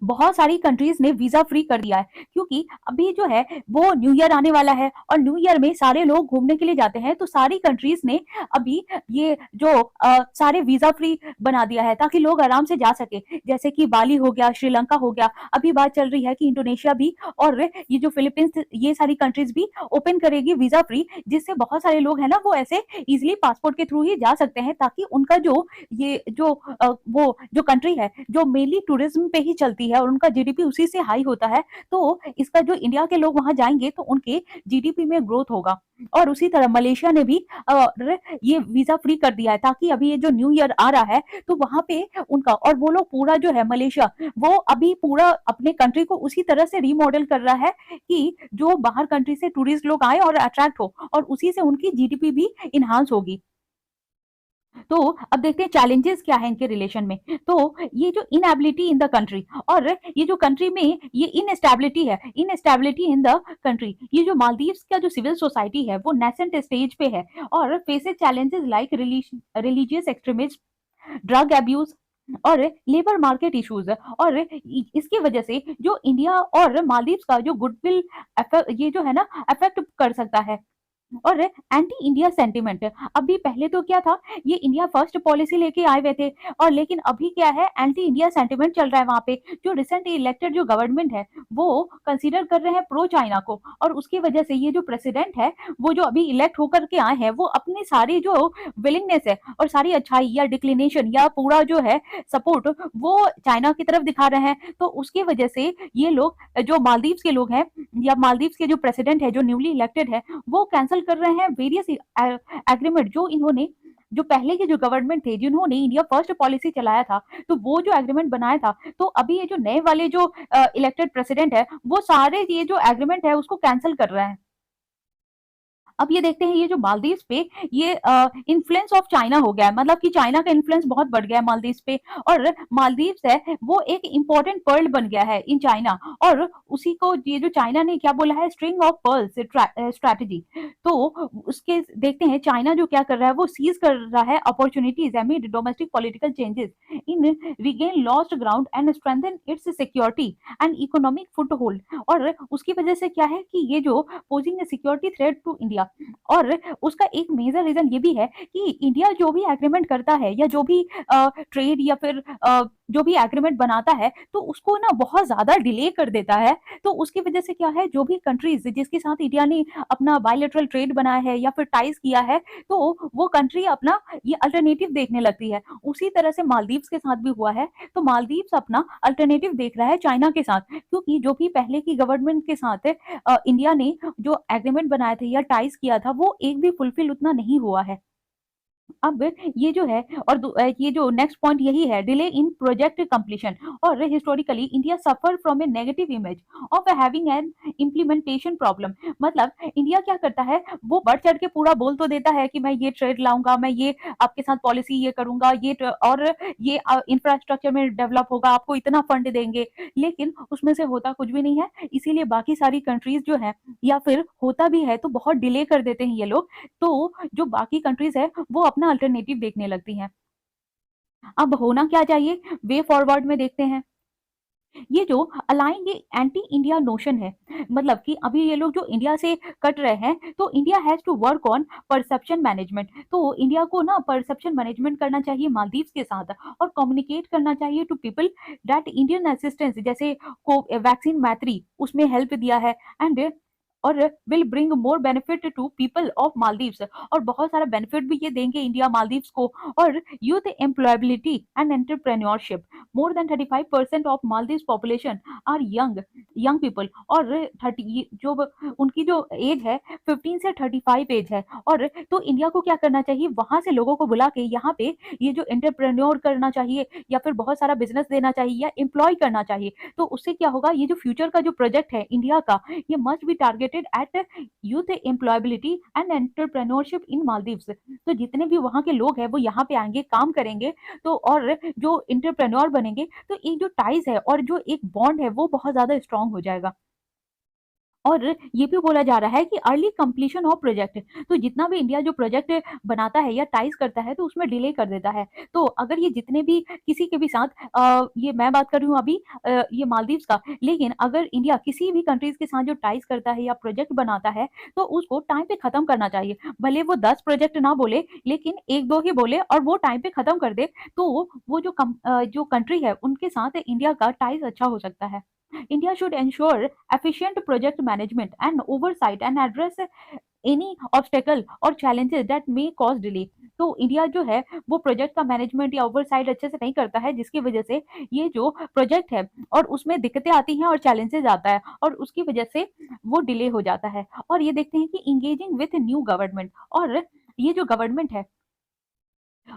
बहुत सारी कंट्रीज ने वीजा फ्री कर दिया है, क्योंकि अभी जो है वो न्यू ईयर आने वाला है और न्यू ईयर में सारे लोग घूमने के लिए जाते हैं। तो सारी कंट्रीज ने अभी ये जो सारे वीजा फ्री बना दिया है ताकि लोग आराम से जा सके, जैसे कि बाली हो गया, श्रीलंका हो गया, अभी बात चल रही है कि इंडोनेशिया भी, और ये जो फिलीपींस, ये सारी कंट्रीज भी ओपन करेगी वीजा फ्री, जिससे बहुत सारे लोग हैं ना वो ऐसे इजिली पासपोर्ट के थ्रू ही जा सकते हैं, ताकि उनका जो ये जो वो जो कंट्री है जो मेनली टूरिज्म पे ही चलती है और उनका जीडीपी उसी से हाई होता है, तो इसका जो इंडिया के लोग वहां जाएंगे तो उनके जीडीपी में ग्रोथ होगा। और उसी तरह मलेशिया ने भी ये वीजा फ्री कर दिया है, ताकि अभी ये जो न्यू ईयर आ रहा है तो वहां पे उनका, और वो लोग पूरा जो है मलेशिया, वो अभी पूरा अपने कंट्री को उसी तरह से रीमॉडल कर रहा है कि जो बाहर कंट्री से टूरिस्ट लोग आए और अट्रैक्ट हो, और उसी से उनकी जीडीपी भी इनहांस होगी। तो अब देखते हैं चैलेंजेस क्या है इनके रिलेशन में। तो ये जो इनएबिलिटी इन द कंट्री, और ये जो कंट्री में ये इनएस्टेबिलिटी है, इनएस्टेबिलिटी इन द कंट्री, ये जो मालदीव्स का जो सिविल सोसाइटी है वो नेसेंट स्टेज पे है और faces challenges like religious extremism, drug abuse और लेबर मार्केट इश्यूज। और इसकी वजह से जो इंडिया और मालदीव्स का जो गुडविल ये जो है ना अफेक्ट कर सकता है। और एंटी इंडिया सेंटिमेंट, अभी पहले तो क्या था, ये इंडिया फर्स्ट पॉलिसी लेके आए हुए थे, और लेकिन अभी क्या है, एंटी इंडिया सेंटिमेंट चल रहा है वहां पे। जो रिसेंट इलेक्टेड जो गवर्नमेंट है वो कंसीडर कर रहे हैं प्रो चाइना को, और उसकी वजह से ये जो प्रेसिडेंट है वो जो अभी इलेक्ट होकर के आए हैं वो अपनी सारी जो विलिंगनेस है और सारी अच्छाई या डिक्लिनेशन या पूरा जो है सपोर्ट वो चाइना की तरफ दिखा रहे हैं। तो उसकी वजह से ये लोग जो मालदीव्स के लोग हैं या मालदीव्स के जो प्रेसिडेंट है जो न्यूली इलेक्टेड है, वो कैंसिल कर रहे हैं वेरियस एग्रीमेंट जो इन्होंने, जो पहले के जो गवर्नमेंट थे जिन्होंने इंडिया फर्स्ट पॉलिसी चलाया था, तो वो जो एग्रीमेंट बनाया था, तो अभी ये जो नए वाले जो इलेक्टेड प्रेसिडेंट है वो सारे ये जो एग्रीमेंट है उसको कैंसिल कर रहे हैं। अब ये देखते हैं ये जो मालदीव्स पे ये इन्फ्लुएंस ऑफ चाइना हो गया है, मतलब कि चाइना का इन्फ्लुएंस बहुत बढ़ गया है मालदीव्स पे, और मालदीव्स है वो एक इंपॉर्टेंट पर्ल बन गया है इन चाइना। और उसी को ये जो चाइना ने क्या बोला है, स्ट्रिंग ऑफ पर्ल्स स्ट्रैटेजी। तो उसके देखते हैं चाइना जो क्या कर रहा है, वो सीज कर रहा है opportunities amid domestic political changes in regain lost ground and strengthen its security and economic foothold. और उसकी वजह से क्या है कि ये जो posing security threat to India, और उसका एक मेजर रीजन ये भी है कि इंडिया जो भी एग्रीमेंट करता है या जो भी ट्रेड या फिर जो भी एग्रीमेंट बनाता है, तो उसको ना बहुत ज्यादा डिले कर देता है। तो उसकी वजह से क्या है, जो भी कंट्रीज जिसके साथ इंडिया ने अपना बायलैटरल ट्रेड बनाया है या फिर टाइज किया है, तो वो कंट्री अपना ये अल्टरनेटिव देखने लगती है। उसी तरह से मालदीव्स के साथ भी हुआ है। तो मालदीव्स अपना अल्टरनेटिव देख रहा है चाइना के साथ, क्योंकि जो भी पहले की गवर्नमेंट के साथ इंडिया ने जो एग्रीमेंट बनाए थे या टाइज किया था वो एक भी फुलफिल उतना नहीं हुआ है। अब ये जो है, और ये जो नेक्स्ट पॉइंट यही है, डिले इन प्रोजेक्ट कंप्लीशन। और historically India suffer from A negative image of having an implementation problem. मतलब इंडिया क्या करता है, वो बढ़ चढ़ के पूरा बोल तो देता है कि मैं ये ट्रेड लाऊंगा, मैं ये आपके साथ पॉलिसी ये करूंगा, और ये इंफ्रास्ट्रक्चर में डेवलप होगा, आपको इतना फंड देंगे, लेकिन उसमें से होता कुछ भी नहीं है। इसीलिए बाकी सारी कंट्रीज जो है, या फिर होता भी है तो बहुत डिले कर देते हैं ये लोग। तो जो बाकी कंट्रीज है वो अपना अल्टरनेटिव देखने लगती हैं। अब होना क्या चाहिए, वे फॉरवर्ड में देखते हैं। ये जो अलाइंग एंटी इंडिया नोशन है, मतलब कि अभी ये लोग जो इंडिया से कट रहे हैं, तो India has to work on perception management. तो इंडिया को ना परसेप्शन मैनेजमेंट करना चाहिए मालदीव्स के साथ, और कम्युनिकेट करना चाहिए to people that Indian assistance, जैसे को वैक्सीन मैत्री उसमें हेल्प दिया है, एंड और will bring more benefit to people of Maldives, और बहुत सारा बेनिफिट भी ये देंगे इंडिया मालदीव्स को। और youth employability and entrepreneurship, more than 35% of Maldives population are young young people, और 30 जो उनकी जो एज है 15 से 35 एज है। और तो इंडिया को क्या करना चाहिए, वहां से लोगों को बुला के यहाँ पे ये जो एंटरप्रेन्योर करना चाहिए, या फिर बहुत सारा बिजनेस देना चाहिए, या एम्प्लॉय करना चाहिए। तो उससे क्या होगा, ये जो फ्यूचर का जो प्रोजेक्ट है इंडिया का, ये must be targeted at youth employability and entrepreneurship in Maldives. तो जितने भी वहाँ के लोग हैं वो यहाँ पे आएंगे, काम करेंगे, तो और जो एंटरप्रेन्योर बनेंगे, तो एक जो टाइज है और जो एक बॉन्ड है वो बहुत ज्यादा स्ट्रांग हो जाएगा। और ये भी बोला जा रहा है कि अर्ली कंप्लीशन ऑफ प्रोजेक्ट, तो जितना भी इंडिया जो प्रोजेक्ट बनाता है या टाइज करता है तो उसमें डिले कर देता है। तो अगर ये जितने भी किसी के भी साथ ये मैं बात कर रही हूँ अभी ये मालदीव्स का, लेकिन अगर इंडिया किसी भी कंट्रीज के साथ जो टाइज करता है या प्रोजेक्ट बनाता है तो उसको टाइम पे खत्म करना चाहिए। भले वो 10 प्रोजेक्ट ना बोले, लेकिन एक दो ही बोले और वो टाइम पे खत्म कर दे, तो वो जो कंट्री है उनके साथ इंडिया का टाइज अच्छा हो सकता है। India should ensure efficient project management and oversight and address any obstacle or challenges that may cause delay। तो इंडिया जो है वो प्रोजेक्ट का मैनेजमेंट या ओवरसाइट अच्छे से नहीं करता है, जिसकी वजह से ये जो प्रोजेक्ट है और उसमें दिक्कतें आती हैं और चैलेंजेस आता है, और उसकी वजह से वो डिले हो जाता है। और ये देखते हैं कि इंगेजिंग विथ न्यू गवर्नमेंट, और ये जो गवर्नमेंट है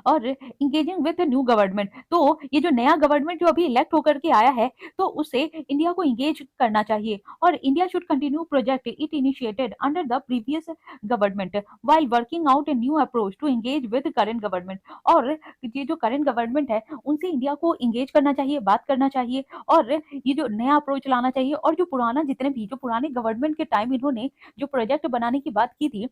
और इंगेजिंग विद न्यू गवर्नमेंट, तो ये जो नया गवर्नमेंट जो अभी इलेक्ट होकर के आया है तो उससे इंडिया को इंगेज करना चाहिए। और India should continue project it initiated under the previous government while working out a new approach to engage with current government. और ये जो करंट गवर्नमेंट है उनसे इंडिया को इंगेज करना चाहिए, बात करना चाहिए, और ये जो नया अप्रोच लाना चाहिए, और जो पुराना जितने भी जो पुराने गवर्नमेंट के टाइम इन्होंने जो प्रोजेक्ट बनाने की बात की थी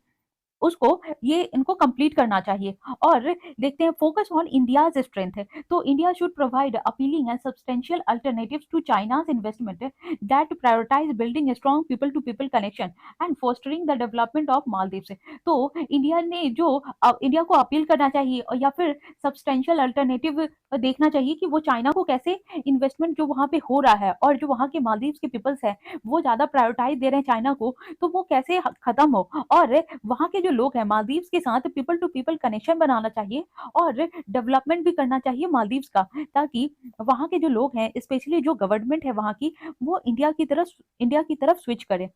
उसको ये इनको कंप्लीट करना चाहिए। और देखते हैं फोकस ऑन इंडियाज स्ट्रेंथ है, तो India should provide appealing and substantial alternatives to China's investment that prioritise building strong people to people connection and fostering the development of Maldives. तो इंडिया ने जो इंडिया को अपील करना चाहिए, और या फिर सब्सटेंशियल अल्टरनेटिव देखना चाहिए कि वो चाइना को कैसे इन्वेस्टमेंट जो वहाँ पे हो रहा है और जो वहाँ के मालदीव्स के पीपल्स है वो ज्यादा प्रायोरिटाइज दे रहे हैं चाइना को, तो वो कैसे खत्म हो। और वहाँ के जो लोग हैं मालदीव्स के साथ पीपल टू पीपल कनेक्शन बनाना चाहिए, और डेवलपमेंट भी करना चाहिए मालदीव्स का, ताकि वहाँ के जो लोग हैं स्पेशली जो गवर्नमेंट है वहाँ की, वो इंडिया की तरफ स्विच करे।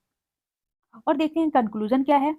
और देखते हैं कंक्लूजन क्या है।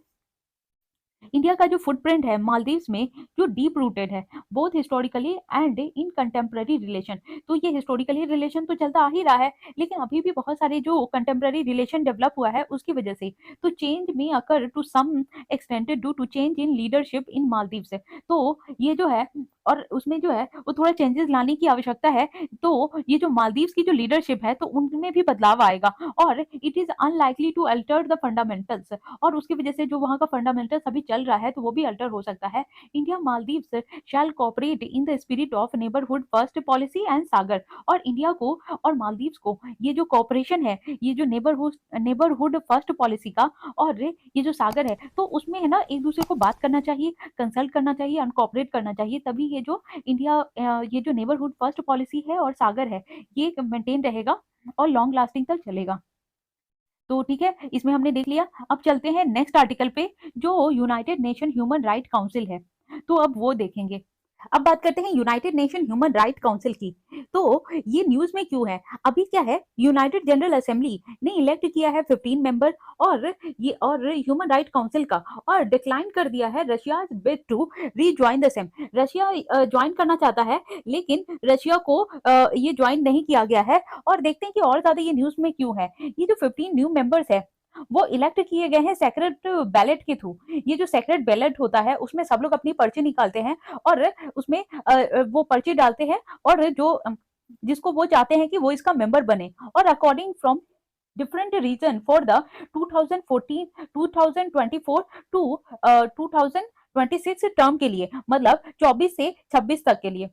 इंडिया का जो फुटप्रिंट है मालदीव्स में जो डीप रूटेड है both historically and in contemporary relation, तो ये हिस्टोरिकली रिलेशन तो चलता आ ही रहा है, लेकिन अभी भी बहुत सारे जो कंटेम्प्रेरी रिलेशन डेवलप हुआ है उसकी वजह से तो चेंज में occur to some extent due to change in leadership in Maldives. तो ये जो है और उसमें जो है वो थोड़ा चेंजेस लाने की आवश्यकता है, तो ये जो मालदीव्स की जो लीडरशिप है तो उनमें भी बदलाव आएगा, और it is unlikely to alter the fundamentals, और उसकी वजह से जो वहाँ का फंडामेंटल्स अभी चल रहा है तो वो भी अल्टर हो सकता है। India Maldives shall cooperate in the spirit of neighbourhood first policy and Sagar, और इंडिया को और मालदीव्स को ये जो कॉपरेशन है, ये जो नेबरहुड फर्स्ट पॉलिसी का और ये जो सागर है, तो उसमें है ना एक दूसरे को बात करना चाहिए, कंसल्ट करना चाहिए, अनकॉपरेट करना चाहिए, तभी ये जो इंडिया ये जो नेबरहुड फर्स्ट पॉलिसी है और सागर है ये मेंटेन रहेगा और लॉन्ग लास्टिंग तक चलेगा। तो ठीक है, इसमें हमने देख लिया। अब चलते हैं नेक्स्ट आर्टिकल पे जो United nation human right council है, तो अब वो देखेंगे। अब बात करते हैं United nation human right council की। तो ये न्यूज में क्यों है, अभी क्या है, यूनाइटेड जनरल असेंबली ने इलेक्ट किया है 15 मेंबर और ये और ह्यूमन राइट काउंसिल का, और डिक्लाइन कर दिया है Russia bid to rejoin the same. Russia join करना चाहता है लेकिन रशिया को ये ज्वाइन नहीं किया गया है। और देखते हैं कि और ज्यादा ये न्यूज में क्यों है। ये जो 15 न्यू मेंबर्स है वो इलेक्ट किए गए हैं सेक्रेट बैलेट के थ्रू। ये जो सेक्रेट बैलेट होता है उसमें सब लोग अपनी पर्ची निकालते हैं और उसमें वो पर्ची डालते हैं, और जो जिसको वो चाहते हैं कि वो इसका मेंबर बने, और according from different region for the 2014 2024 to 2026 term के लिए, मतलब 24 से 26 तक के लिए।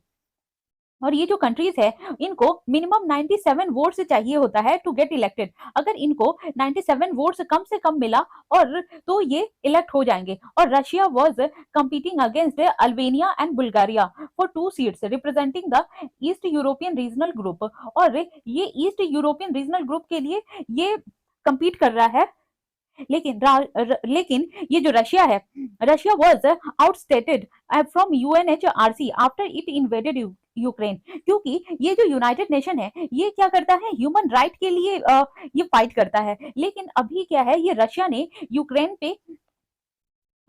और ये जो कंट्रीज है इनको मिनिमम 97 वोट्स चाहिए होता है टू गेट इलेक्टेड। अगर इनको 97 वोट्स कम से कम मिला और तो ये इलेक्ट हो जाएंगे। और Russia was competing against Albania and Bulgaria for 2 seats representing the east European regional group. और ये ईस्ट यूरोपियन रीजनल ग्रुप के लिए ये compete कर रहा है। लेकिन ये जो रशिया है, Russia was outstated from UNHRC after it invaded Ukraine. क्योंकि ये जो यूनाइटेड नेशन है ये क्या करता है, ह्यूमन राइट के लिए ये फाइट करता है। लेकिन अभी क्या है, ये रशिया ने यूक्रेन पे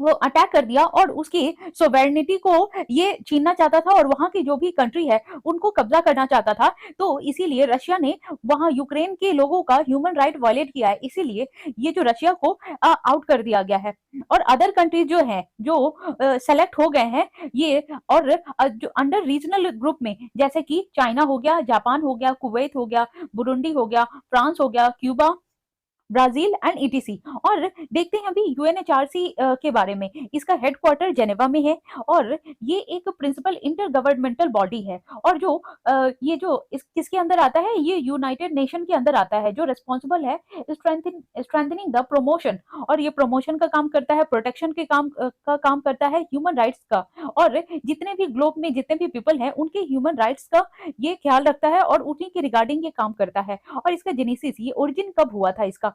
वो अटैक कर दिया और उसकी सोवेरेनिटी को ये छीनना चाहता था और वहां की जो भी कंट्री है उनको कब्जा करना चाहता था। तो इसीलिए रशिया ने वहां यूक्रेन के लोगों का ह्यूमन राइट वायलेट किया है। इसीलिए ये जो रशिया को आउट कर दिया गया है। और अदर कंट्रीज जो है जो सेलेक्ट हो गए हैं ये, और जो अंडर रीजनल ग्रुप में जैसे कि चाइना हो गया, जापान हो गया, कुवैत हो गया, बुरुंडी हो गया, फ्रांस हो गया, क्यूबा, ब्राजील एंड ईटीसी। और देखते हैं अभी यूएनएचआरसी के बारे में। इसका हेडक्वार्टर जेनेवा में है और ये एक प्रिंसिपल इंटर गवर्नमेंटल बॉडी है। और जो ये जो किसके अंदर आता है, ये यूनाइटेड नेशन के अंदर आता है, जो रिस्पॉन्सिबल है स्ट्रेंथनिंग द प्रमोशन। और ये प्रमोशन का काम करता है, प्रोटेक्शन के का काम करता है, ह्यूमन राइट्स का। और जितने भी ग्लोब में जितने भी पीपल हैं उनके ह्यूमन राइट्स का ये ख्याल रखता है और उन्हीं के रिगार्डिंग ये काम करता है। और इसका जेनेसिस, ये ओरिजिन कब हुआ था इसका,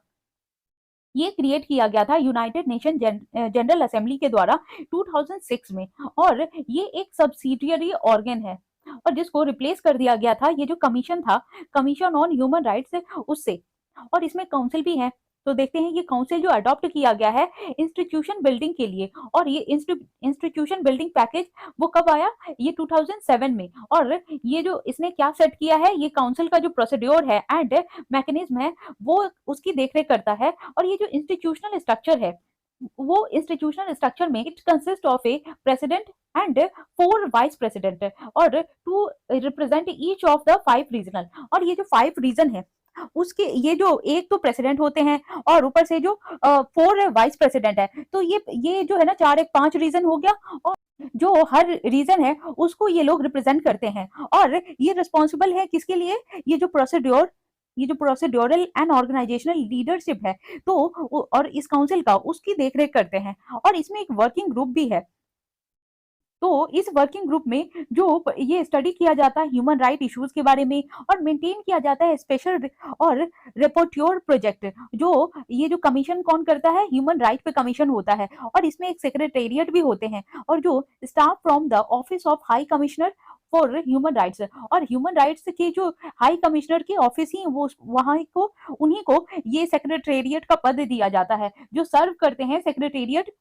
ये क्रिएट किया गया था यूनाइटेड नेशन जनरल असेंबली के द्वारा 2006 में। और ये एक सब्सिडियरी ऑर्गन है और जिसको रिप्लेस कर दिया गया था ये जो कमीशन था, कमीशन ऑन ह्यूमन राइट्स, उससे। और इसमें काउंसिल भी है। तो देखते हैं ये काउंसिल जो अडॉप्ट किया गया है इंस्टीट्यूशन बिल्डिंग के लिए। और ये इंस्टीट्यूशन बिल्डिंग पैकेज वो कब आया, ये 2007 में। और ये जो इसने क्या सेट किया है, ये काउंसिल का जो प्रोसीड्योर है एंड मैकेनिज्म है वो उसकी देखरेख करता है। और ये जो इंस्टीट्यूशनल स्ट्रक्चर है, वो इंस्टीट्यूशनल स्ट्रक्चर में it consist of A president and 4 vice president और 2 represent each of the 5 regional. और ये जो 5 रीजन है उसके ये जो एक तो प्रेसिडेंट होते हैं और ऊपर से जो 4 वाइस प्रेसिडेंट है, तो ये जो है ना 4 1 5 रीजन हो गया। और जो हर रीजन है उसको ये लोग रिप्रेजेंट करते हैं। और ये रिस्पॉन्सिबल है किसके लिए, ये जो प्रोसीड्योरल एंड ऑर्गेनाइजेशनल लीडरशिप है तो और इस काउंसिल का उसकी देखरेख करते हैं। और इसमें एक वर्किंग ग्रुप भी है। तो इस वर्किंग ग्रुप में जो ये स्टडी किया जाता है ह्यूमन राइट इश्यूज के बारे में और मेंटेन किया जाता है स्पेशल और रिपोर्ट्योर प्रोजेक्ट। जो ये जो कमीशन कौन करता है, ह्यूमन राइट पे कमीशन होता है। और इसमें एक सेक्रेटेरिएट भी होते हैं और जो staff from the office of high commissioner for human rights. और ह्यूमन राइट्स के जो हाई कमिश्नर के ऑफिस ही वो वहां को उन्हीं को ये सेक्रेटेरिएट का पद दिया जाता है, जो सर्व करते हैं सेक्रेटेरिएट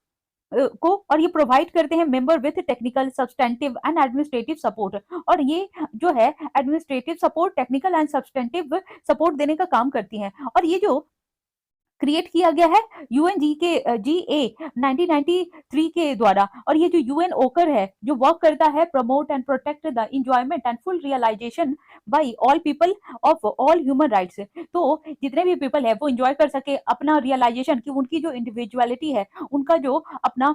को। और ये प्रोवाइड करते हैं member with technical, substantive and administrative support. और ये जो है administrative support, technical and substantive support देने का काम करती हैं। और ये जो क्रिएट किया गया है यूएनजी के GA 1993 के द्वारा। और ये जो यूएन ओकर है जो वर्क करता है promote and protect the enjoyment and full realisation by all people of all human rights. तो जितने भी पीपल है वो एंजॉय कर सके अपना रियलाइजेशन, कि उनकी जो इंडिविजुअलिटी है, उनका जो अपना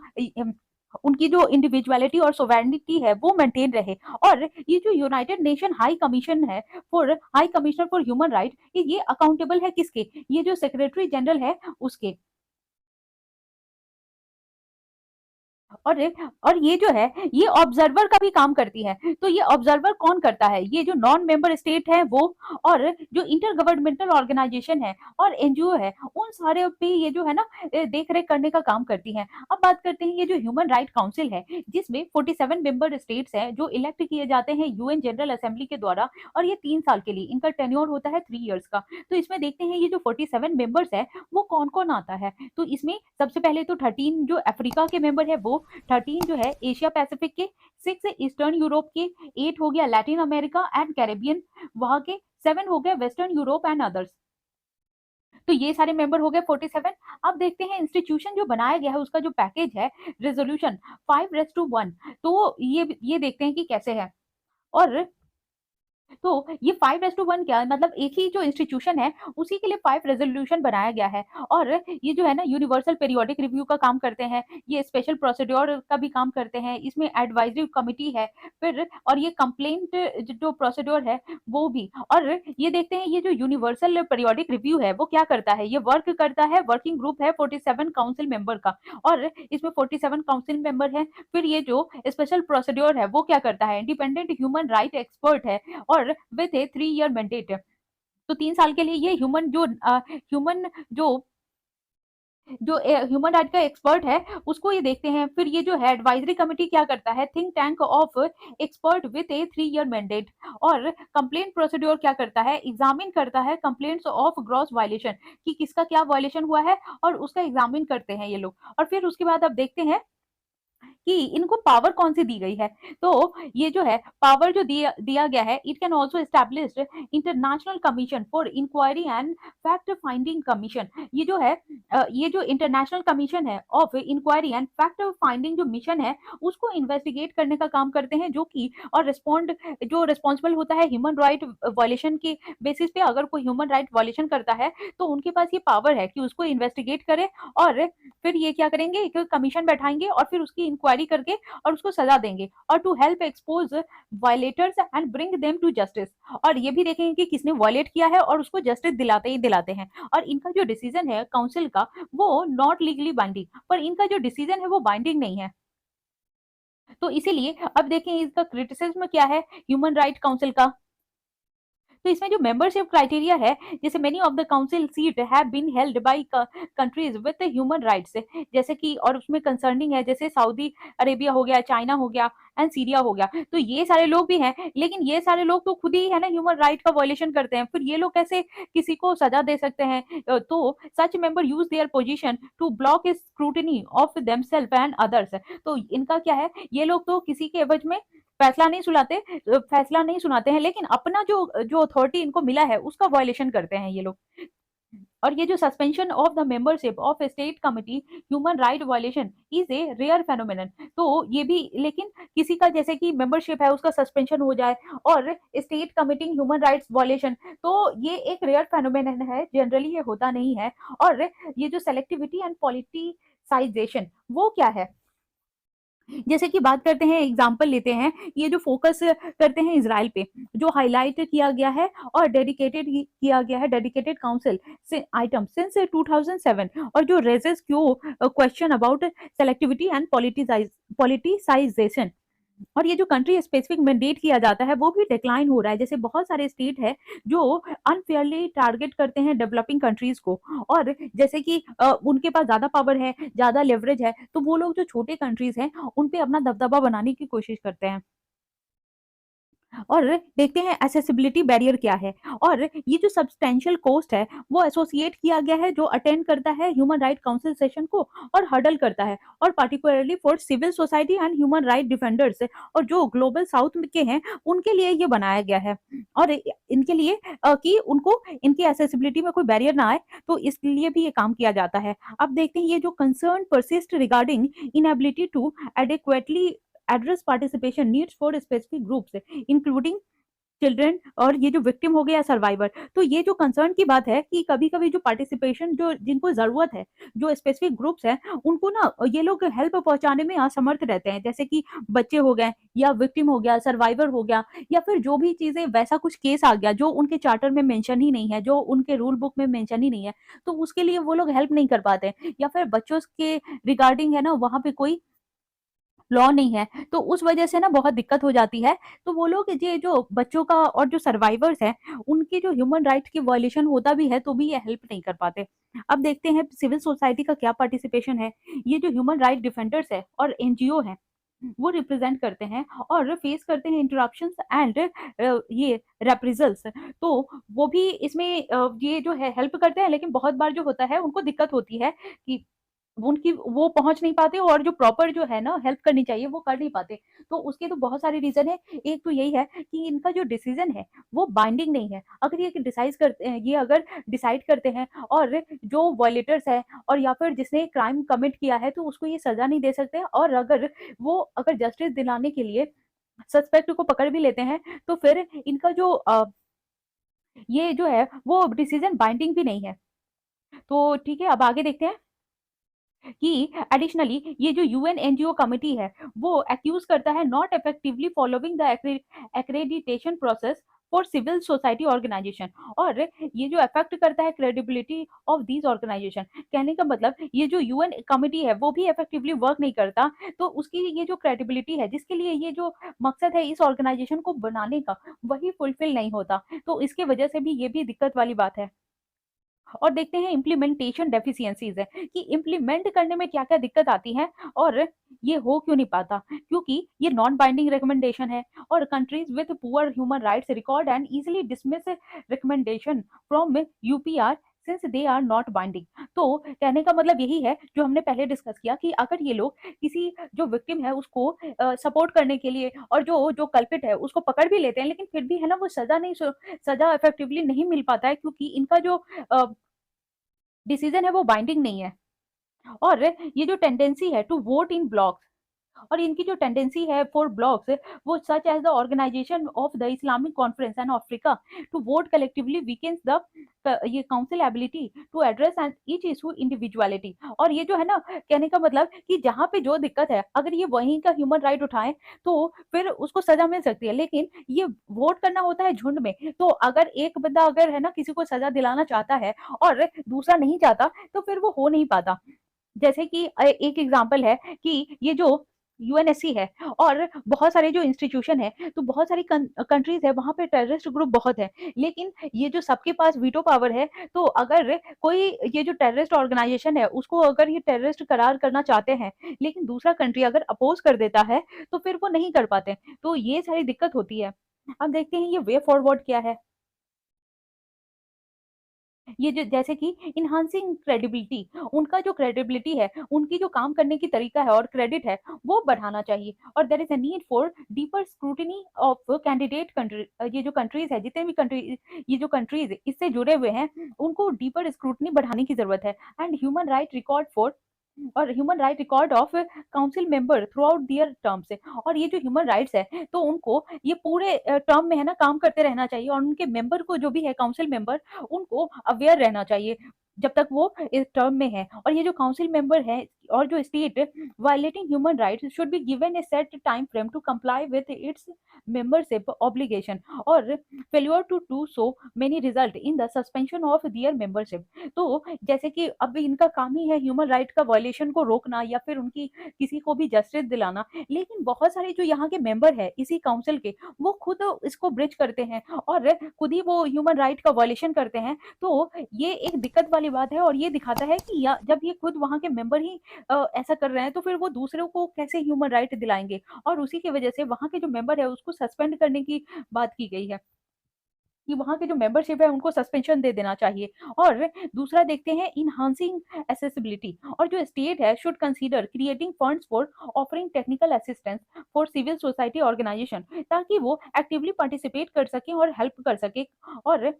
उनकी जो इंडिविजुअलिटी और सोवेरेनिटी है वो मेंटेन रहे। और ये जो United nation high commissioner for human right, ये अकाउंटेबल है किसके, ये जो सेक्रेटरी जनरल है उसके। और ये जो है ये ऑब्जर्वर का भी काम करती है। तो ये ऑब्जर्वर कौन करता है, ये जो नॉन मेंबर स्टेट है वो, और जो इंटर गवर्नमेंटल ऑर्गेनाइजेशन है और एनजीओ है, उन सारे पे ये जो है ना देख रेख करने का काम करती है। अब बात करते हैं ये जो ह्यूमन राइट काउंसिल है जिसमें 47 मेंबर स्टेट्स हैं जो इलेक्ट किए जाते हैं यूएन जनरल असेंबली के द्वारा। और ये 3 साल के लिए इनका टेन्योर होता है 3 इयर्स का। तो इसमें देखते हैं ये जो 47 मेंबर्स है वो कौन कौन आता है। तो इसमें सबसे पहले तो 13 जो अफ्रीका के मेंबर है वो, 13 जो है एशिया पैसिफिक के, 6 ईस्टर्न यूरोप के, 8 हो गया लैटिन अमेरिका एंड कैरेबियन वहां के, 7 हो गया वेस्टर्न यूरोप एंड अदर्स। तो ये सारे मेंबर हो गए 47। अब देखते हैं इंस्टीट्यूशन जो बनाया गया है उसका जो पैकेज है, रेजोल्यूशन 5:1। तो ये देखते हैं कि कैसे है। और तो ये 5:1 क्या मतलब एक ही जो इंस्टीट्यूशन है उसी के लिए 5 रेजोल्यूशन बनाया गया है। और ये जो है ना यूनिवर्सल पीरियोडिक रिव्यू का काम करते हैं, ये स्पेशल प्रोसीड्योर का भी काम करते हैं, इसमें एडवाइजरी कमिटी है, फिर और ये कंप्लेंट जो प्रोसीड्योर है वो भी। और ये देखते हैं ये जो यूनिवर्सल पीरियोडिक रिव्यू है वो क्या करता है, ये वर्क करता है, वर्किंग ग्रुप है 47 काउंसिल मेंबर का, और इसमें 47 काउंसिल मेंबर है। फिर ये जो स्पेशल प्रोसीड्योर है वो क्या करता है, इंडिपेंडेंट ह्यूमन राइट एक्सपर्ट है और विथ ए 3 ईयर मैंडेट। तो 3 साल के लिए ये ह्यूमन जो जो ह्यूमन राइट का एक्सपर्ट है उसको ये देखते हैं। फिर ये जो है एडवाइजरी कमिटी क्या करता है, think tank of expert with A 3 year mandate. और कंप्लेंट प्रोसीड्योर क्या करता है, एग्जामिन करता है कंप्लेंट्स ऑफ ग्रॉस वायलेशन कि किसका क्या वायलेशन हुआ है और उसका एग्जामिन करते हैं ये लोग। और फिर उसके बाद अब देखते हैं कि इनको पावर कौन सी दी गई है। तो ये जो है पावर जो दिया गया है, it can also establish international commission for inquiry and fact finding commission. ये जो है ये जो इंटरनेशनल कमीशन है of inquiry and fact finding जो मिशन है उसको इन्वेस्टिगेट करने का काम करते हैं, जो कि और रिस्पॉन्ड जो रिस्पॉन्सिबल होता है ह्यूमन राइट वायलेशन के बेसिस पे। अगर कोई ह्यूमन राइट वायलेशन करता है तो उनके पास ये पावर है कि उसको इन्वेस्टिगेट करे, और फिर ये क्या करेंगे, एक कमीशन बैठाएंगे और फिर उसकी इंक्वायरी करके और उसको सजा देंगे, और to help expose violators and bring them to justice. और ये भी देखेंगे कि किसने वायलेट किया है और उसको जस्टिस दिलाते ही दिलाते हैं। और इनका जो डिसीजन है काउंसिल का वो नॉट लीगली बाइंडिंग, पर इनका जो डिसीजन है वो बाइंडिंग नहीं है। तो इसीलिए अब देखें इसका क्रिटिसिज्म क्या है ह्यूमन राइट काउंसिल का। तो इसमें जो मेंबरशिप क्राइटेरिया है, जैसे many of the council seat have been held by countries with human rights, जैसे कि और उसमें कंसर्निंग है जैसे सऊदी अरेबिया हो गया, चाइना हो गया एंड सीरिया हो गया। तो ये सारे लोग भी हैं, लेकिन ये सारे लोग तो खुद ही है ना ह्यूमन राइट का वायलेशन करते हैं, फिर ये लोग कैसे किसी को सजा दे सकते हैं। तो such member use their position to block scrutiny of themself and others. तो इनका क्या है, ये लोग तो किसी के एवज में फैसला नहीं सुनाते हैं, लेकिन अपना जो जो अथॉरिटी इनको मिला है उसका वायलेशन करते हैं ये लोग। और ये जो suspension of the membership of state committee human right violation is a rare phenomenon. तो ये भी, लेकिन किसी का जैसे कि मेंबरशिप है उसका सस्पेंशन हो जाए और state committee human rights violation, तो ये एक रेयर फेनोमेनन है, जनरली ये होता नहीं है। और ये जो सेलेक्टिविटी एंड पॉलिटिसाइजेशन वो क्या है, जैसे कि बात करते हैं, एग्जाम्पल लेते हैं, ये जो फोकस करते हैं इसराइल पे, जो हाईलाइट किया गया है और डेडिकेटेड किया गया है डेडिकेटेड काउंसिल से आइटम सिंस 2007, और जो रेजेस क्यों question about selectivity and politicisation. और ये जो कंट्री स्पेसिफिक मैंडेट किया जाता है वो भी डिक्लाइन हो रहा है। जैसे बहुत सारे स्टेट है जो अनफेयरली टारगेट करते हैं डेवलपिंग कंट्रीज को, और जैसे कि उनके पास ज्यादा पावर है, ज्यादा लेवरेज है, तो वो लोग जो छोटे कंट्रीज हैं उन पे अपना दबदबा बनाने की कोशिश करते हैं। और देखते हैं एसेसिबिलिटी बैरियर क्या है, और ये जो सब्सटेंशियल कॉस्ट है वो एसोसिएट किया गया है जो अटेंड करता है ह्यूमन राइट काउंसिल सेशन को और हर्डल करता है, और particularly for civil society and human right defenders और जो ग्लोबल साउथ के हैं उनके लिए ये बनाया गया है। और इनके लिए कि उनको इनकी एसेसिबिलिटी में कोई बैरियर ना आए, तो इसलिए भी ये काम किया जाता है। अब देखते हैं ये जो concern persist regarding inability to adequately address participation needs for specific groups including children, और ये जो विक्टिम हो गया सर्वाइवर। तो ये जो कंसर्न की बात है कि कभी कभी जो पार्टिसिपेशन जो जिनको जरूरत है, जो स्पेसिफिक ग्रुप्स हैं उनको ना ये लोग हेल्प पहुंचाने में असमर्थ रहते हैं, जैसे कि बच्चे हो गए या विक्टिम हो गया, सर्वाइवर हो गया, या फिर जो भी चीजें वैसा कुछ केस आ गया जो उनके चार्टर में मेंशन ही नहीं है, जो उनके रूल बुक में मेंशन ही नहीं है, तो उसके लिए वो लोग हेल्प नहीं कर पाते। या फिर बच्चों के रिगार्डिंग है ना वहां पे कोई लॉ नहीं है, तो उस वजह से ना बहुत दिक्कत हो जाती है। तो वो लोग ये जो बच्चों का और जो सर्वाइवर्स हैं उनके जो ह्यूमन राइट की वायलेशन होता भी है तो भी ये हेल्प नहीं कर पाते। अब देखते हैं सिविल सोसाइटी का क्या पार्टिसिपेशन है। ये जो ह्यूमन राइट डिफेंडर्स है और एनजीओ है वो रिप्रेजेंट करते हैं और फेस करते हैं इंटरप्शंस एंड ये रेप्रिजल्स। तो वो भी इसमें ये जो है हेल्प करते हैं, लेकिन बहुत बार जो होता है उनको दिक्कत होती है कि उनकी वो पहुंच नहीं पाते, और जो प्रॉपर जो है ना हेल्प करनी चाहिए वो कर नहीं पाते। तो उसके तो बहुत सारे रीजन है। एक तो यही है कि इनका जो डिसीजन है वो बाइंडिंग नहीं है। अगर ये डिसाइड करते हैं, ये अगर डिसाइड करते हैं और जो वायलेटर्स है और या फिर जिसने क्राइम कमिट किया है तो उसको ये सजा नहीं दे सकते, और अगर वो अगर जस्टिस दिलाने के लिए सस्पेक्ट को पकड़ भी लेते हैं तो फिर इनका जो ये जो है वो डिसीजन बाइंडिंग भी नहीं है। तो ठीक है, अब आगे देखते हैं कि एडिशनली ये जो यूएन एनजीओ कमिटी है वो एक्यूज करता है not effectively following the accreditation process for civil society organisation. और ये जो अफेक्ट करता है क्रेडिबिलिटी ऑफ दीज ऑर्गेनाइजेशन, कहने का मतलब ये जो यूएन कमिटी है वो भी इफेक्टिवली वर्क नहीं करता, तो उसकी ये जो क्रेडिबिलिटी है जिसके लिए ये जो मकसद है इस ऑर्गेनाइजेशन को बनाने का वही फुलफिल नहीं होता। तो इसके वजह से भी ये भी दिक्कत वाली बात है। और देखते हैं इम्प्लीमेंटेशन डेफिशिएंसीज है कि इम्प्लीमेंट करने में क्या क्या दिक्कत आती है और ये हो क्यों नहीं पाता, क्योंकि ये नॉन बाइंडिंग रिकमेंडेशन है और countries with poor human rights record and easily dismiss recommendation from UPR since they are not binding. तो कहने का मतलब यही है जो हमने पहले डिस्कस किया कि अगर ये लोग किसी जो विक्टिम है उसको सपोर्ट करने के लिए और जो जो कल्पिट है उसको पकड़ भी लेते हैं, लेकिन फिर भी है ना वो सजा इफेक्टिवली नहीं मिल पाता है, क्योंकि इनका जो डिसीजन है वो बाइंडिंग नहीं है। और ये जो टेंडेंसी है टू वोट इन ब्लॉक्स, और इनकी जो टेंडेंसी है फॉर ब्लॉक्स वो such as the Organisation of the Islamic Conference and Africa to vote collectively weakens the ये council ability to address and each issue individuality. और ये जो है ना कहने का मतलब कि जहाँ पे जो दिक्कत है अगर ये वहीं का ह्यूमन राइट उठाएं तो फिर उसको सजा मिल सकती है, लेकिन ये वोट करना होता है झुंड में। तो अगर एक बंदा अगर है ना किसी को सजा दिलाना चाहता है और दूसरा नहीं चाहता तो फिर वो हो नहीं पाता। जैसे कि एक एग्जांपल है कि ये जो यूएनएससी है और बहुत सारे जो इंस्टीट्यूशन है, तो बहुत सारी कंट्रीज है वहां पे टेररिस्ट ग्रुप बहुत है, लेकिन ये जो सबके पास वीटो पावर है, तो अगर कोई ये जो टेररिस्ट ऑर्गेनाइजेशन है उसको अगर ये टेररिस्ट करार करना चाहते हैं लेकिन दूसरा कंट्री अगर अपोज कर देता है तो फिर वो नहीं कर पाते। तो ये सारी दिक्कत होती है। अब देखते हैं ये वे फॉरवर्ड क्या है। ये जो जैसे कि इन्हांसिंग क्रेडिबिलिटी, उनका जो क्रेडिबिलिटी है, उनकी जो काम करने की तरीका है और क्रेडिट है वो बढ़ाना चाहिए। और there is a need for deeper scrutiny of candidate country, ये जो कंट्रीज है जितने भी कंट्री ये जो कंट्रीज इससे जुड़े हुए हैं उनको डीपर स्क्रूटनी बढ़ाने की जरूरत है। And human right record for और human right record of council member throughout their terms. और ये जो ह्यूमन राइट्स है तो उनको ये पूरे टर्म में है ना काम करते रहना चाहिए, और उनके मेंबर को जो भी है काउंसिल मेंबर उनको अवेयर रहना चाहिए जब तक वो इस टर्म में है। और ये जो काउंसिल मेंबर है और जो state violating human rights should be given a set time frame to comply with its membership obligation, और failure to do so many result in the suspension of their membership. तो जैसे कि अब इनका काम ही है ह्यूमन राइट का वायलेशन को रोकना या फिर उनकी किसी को भी जस्टिस दिलाना, लेकिन बहुत सारे जो यहाँ के मेंबर है इसी काउंसिल के वो खुद इसको ब्रिज करते हैं और खुद ही वो ह्यूमन राइट का वायलेशन करते हैं। तो ये एक दिक्कत वाली बात है और ये दिखाता है कि जब ये खुद वहाँ के मेंबर ही ऐसा कर रहे हैं तो फिर वो दूसरों को कैसे ह्यूमन राइट दिलाएंगे। और उसी की वजह से वहाँ के जो मेंबर है उसको सस्पेंड करने की बात की गई है कि वहाँ के जो मेंबरशिप है उनको सस्पेंशन दे देना चाहिए। और दूसरा देखते हैं इनहांसिंग एसेसिबिलिटी, और जो स्टेट है should consider creating funds for offering technical assistance for civil society organisation, ताकि वो एक्टिवली पार्टिसिपेट कर सकें और हेल्प कर सके और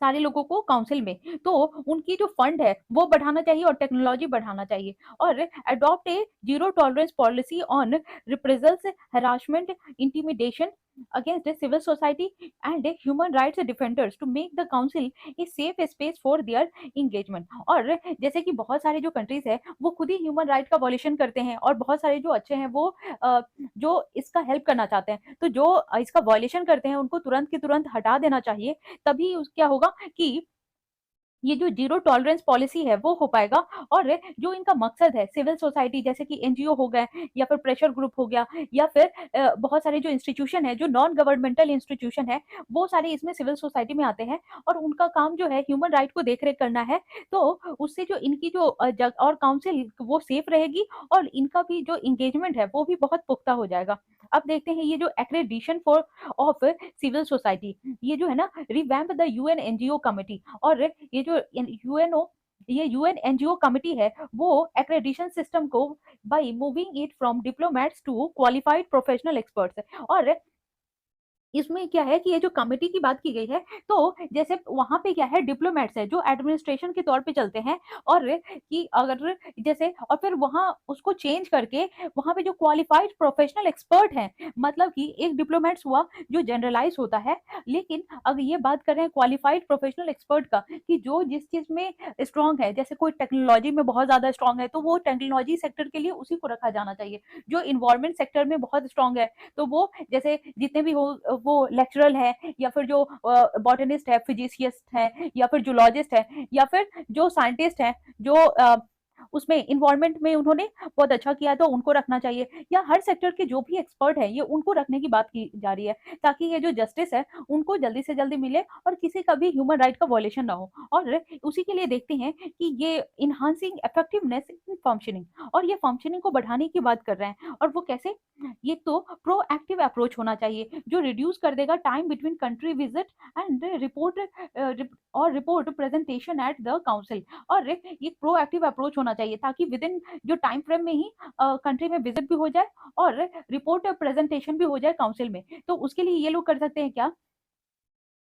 सारे लोगों को काउंसिल में। तो उनकी जो फंड है वो बढ़ाना चाहिए और टेक्नोलॉजी बढ़ाना चाहिए, और adopt a zero tolerance policy on reprisals, harassment, intimidation against a civil society and a human rights defenders to make the council a safe space for their engagement। और जैसे कि बहुत सारे जो कंट्रीज है वो खुद ही ह्यूमन राइट का वॉल्यूशन करते हैं और बहुत सारे जो अच्छे हैं वो जो इसका हेल्प करना चाहते हैं, तो जो इसका वॉल्यूशन करते हैं उनको तुरंत के तुरंत हटा देना चाहिए। तभी क्या होगा कि ये जो जीरो टॉलरेंस पॉलिसी है वो हो पाएगा। और जो इनका मकसद है सिविल सोसाइटी जैसे कि एनजीओ हो गए या फिर प्रेशर ग्रुप हो गया या फिर बहुत सारे जो इंस्टीट्यूशन है जो नॉन गवर्नमेंटल इंस्टीट्यूशन है वो सारे इसमें सिविल सोसाइटी में आते हैं और उनका काम जो है ह्यूमन राइट को देख रेख करना है। तो उससे जो इनकी जो जग और काउंसिल वो सेफ रहेगी और इनका भी जो इंगेजमेंट है वो भी बहुत पुख्ता हो जाएगा। अब देखते हैं ये जो accreditation for of civil society, ये जो है ना revamp the UN NGO committee, और ये जो यूएनओ ये यूएन एनजीओ कमिटी है वो एक्रेडिशन सिस्टम को by moving it from diplomats to qualified professional experts. और इसमें क्या है कि ये जो कमिटी की बात की गई है, तो जैसे वहाँ पे क्या है डिप्लोमेट्स हैं जो एडमिनिस्ट्रेशन के तौर पे चलते हैं और कि अगर जैसे और फिर वहाँ उसको चेंज करके वहाँ पे जो क्वालिफाइड प्रोफेशनल एक्सपर्ट हैं, मतलब कि एक डिप्लोमेट्स हुआ जो जनरलाइज़ होता है, लेकिन अगर ये बात कर रहे हैं क्वालिफाइड प्रोफेशनल एक्सपर्ट का कि जो जिस चीज़ में स्ट्रॉन्ग है, जैसे कोई टेक्नोलॉजी में बहुत ज़्यादा स्ट्रॉन्ग है, तो वो टेक्नोलॉजी सेक्टर के लिए उसी को रखा जाना चाहिए। जो एनवायरनमेंट सेक्टर में बहुत स्ट्रॉन्ग है, तो वो जैसे जितने भी हो वो लेक्चरर है या फिर जो बॉटनिस्ट है, फिजिसिस्ट है या फिर जूलॉजिस्ट है या फिर जो साइंटिस्ट है जो उसमें इन्वायरमेंट में उन्होंने बहुत अच्छा किया तो उनको रखना चाहिए या हर सेक्टर के जो भी एक्सपर्ट है ये उनको रखने की बात की जा रही है ताकि ये जो जस्टिस है उनको जल्दी से जल्दी मिले और किसी का भी ह्यूमन राइट का वॉयलेशन ना हो और उसी के लिए देखते हैं कि ये इनहांसिंग इफेक्टिवनेस इन फंक्शनिंग और ये फंक्शनिंग को बढ़ाने की बात कर रहे हैं और वो कैसे ये तो प्रोएक्टिव अप्रोच होना चाहिए जो रिड्यूस कर देगा time between country visit and report presentation at the council और ये प्रोएक्टिव अप्रोच होना चाहिए ताकि विद इन जो टाइम फ्रेम में ही कंट्री में विजिट भी हो जाए और रिपोर्ट प्रेजेंटेशन भी हो जाए काउंसिल में तो उसके लिए ये लोग कर सकते हैं क्या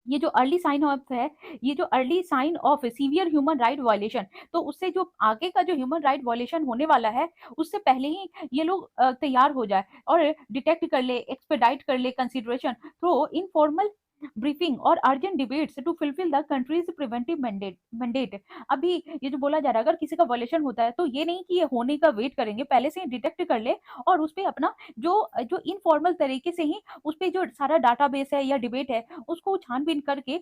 ये जो अर्ली साइन ऑफ है ये जो early sign of severe human right violation तो उससे जो आगे का जो ह्यूमन राइट वायलेशन होने वाला है उससे पहले ही ये लोग तैयार हो जाए और डिटेक्ट कर ले एक्सपेडाइट कर ले कंसिडरेशन थ्रू इनफॉर्मल ब्रीफिंग और urgent debates to fulfil the countries preventive mandate अभी ये जो बोला जा रहा है अगर किसी का वायलेशन होता है तो ये नहीं कि ये होने का वेट करेंगे पहले से ही डिटेक्ट कर ले और उस पर अपना जो जो इनफॉर्मल तरीके से ही उस पर जो सारा डाटाबेस है या डिबेट है उसको छानबीन करके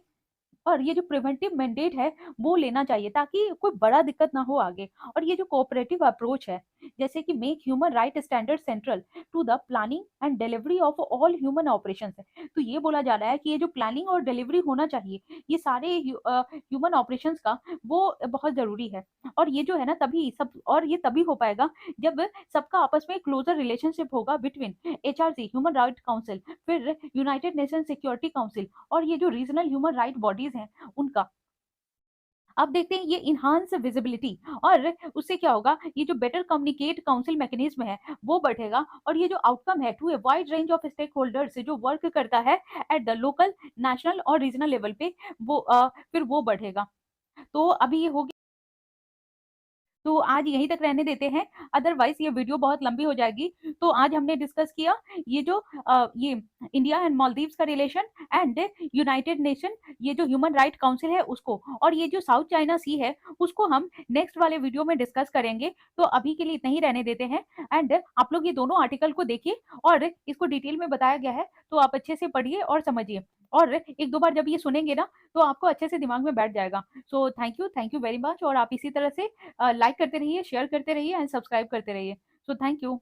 और ये जो प्रिवेंटिव मैंडेट है वो लेना चाहिए ताकि कोई बड़ा दिक्कत ना हो आगे और ये जो कोऑपरेटिव अप्रोच है जैसे कि make human right standard central to the planning and delivery of all human operations है तो ये बोला जा रहा है कि ये जो प्लानिंग और डिलीवरी होना चाहिए ये सारे ह्यूमन ऑपरेशंस का वो बहुत जरूरी है और ये जो है ना तभी सब और ये तभी हो पाएगा जब सबका आपस में क्लोजर रिलेशनशिप होगा between HRC human right council फिर यूनाइटेड नेशन सिक्योरिटी काउंसिल और ये जो रीजनल ह्यूमन राइट बॉडीज हैं उनका अब देखते हैं ये इनहांस विजिबिलिटी और उससे क्या होगा ये जो बेटर कम्युनिकेट काउंसिल मैकेनिज्म है वो बढ़ेगा और ये जो आउटकम है to a wide range of stakeholders जो वर्क करता है एट द लोकल नेशनल और रीजनल लेवल पे वो फिर वो बढ़ेगा तो अभी ये हो तो आज यहीं तक रहने देते हैं अदरवाइज ये वीडियो बहुत लंबी हो जाएगी तो आज हमने डिस्कस किया ये जो ये इंडिया एंड मालदीव्स का रिलेशन एंड यूनाइटेड नेशन ये जो ह्यूमन राइट काउंसिल है उसको और ये जो साउथ चाइना सी है उसको हम नेक्स्ट वाले वीडियो में डिस्कस करेंगे तो अभी के लिए इतना ही रहने देते हैं एंड आप लोग ये दोनों आर्टिकल को देखिए और इसको डिटेल में बताया गया है तो आप अच्छे से पढ़िए और समझिए और एक दो बार जब ये सुनेंगे ना तो आपको अच्छे से दिमाग में बैठ जाएगा so thank you very much और आप इसी तरह से लाइक करते रहिए शेयर करते रहिए एंड सब्सक्राइब करते रहिए सो थैंक यू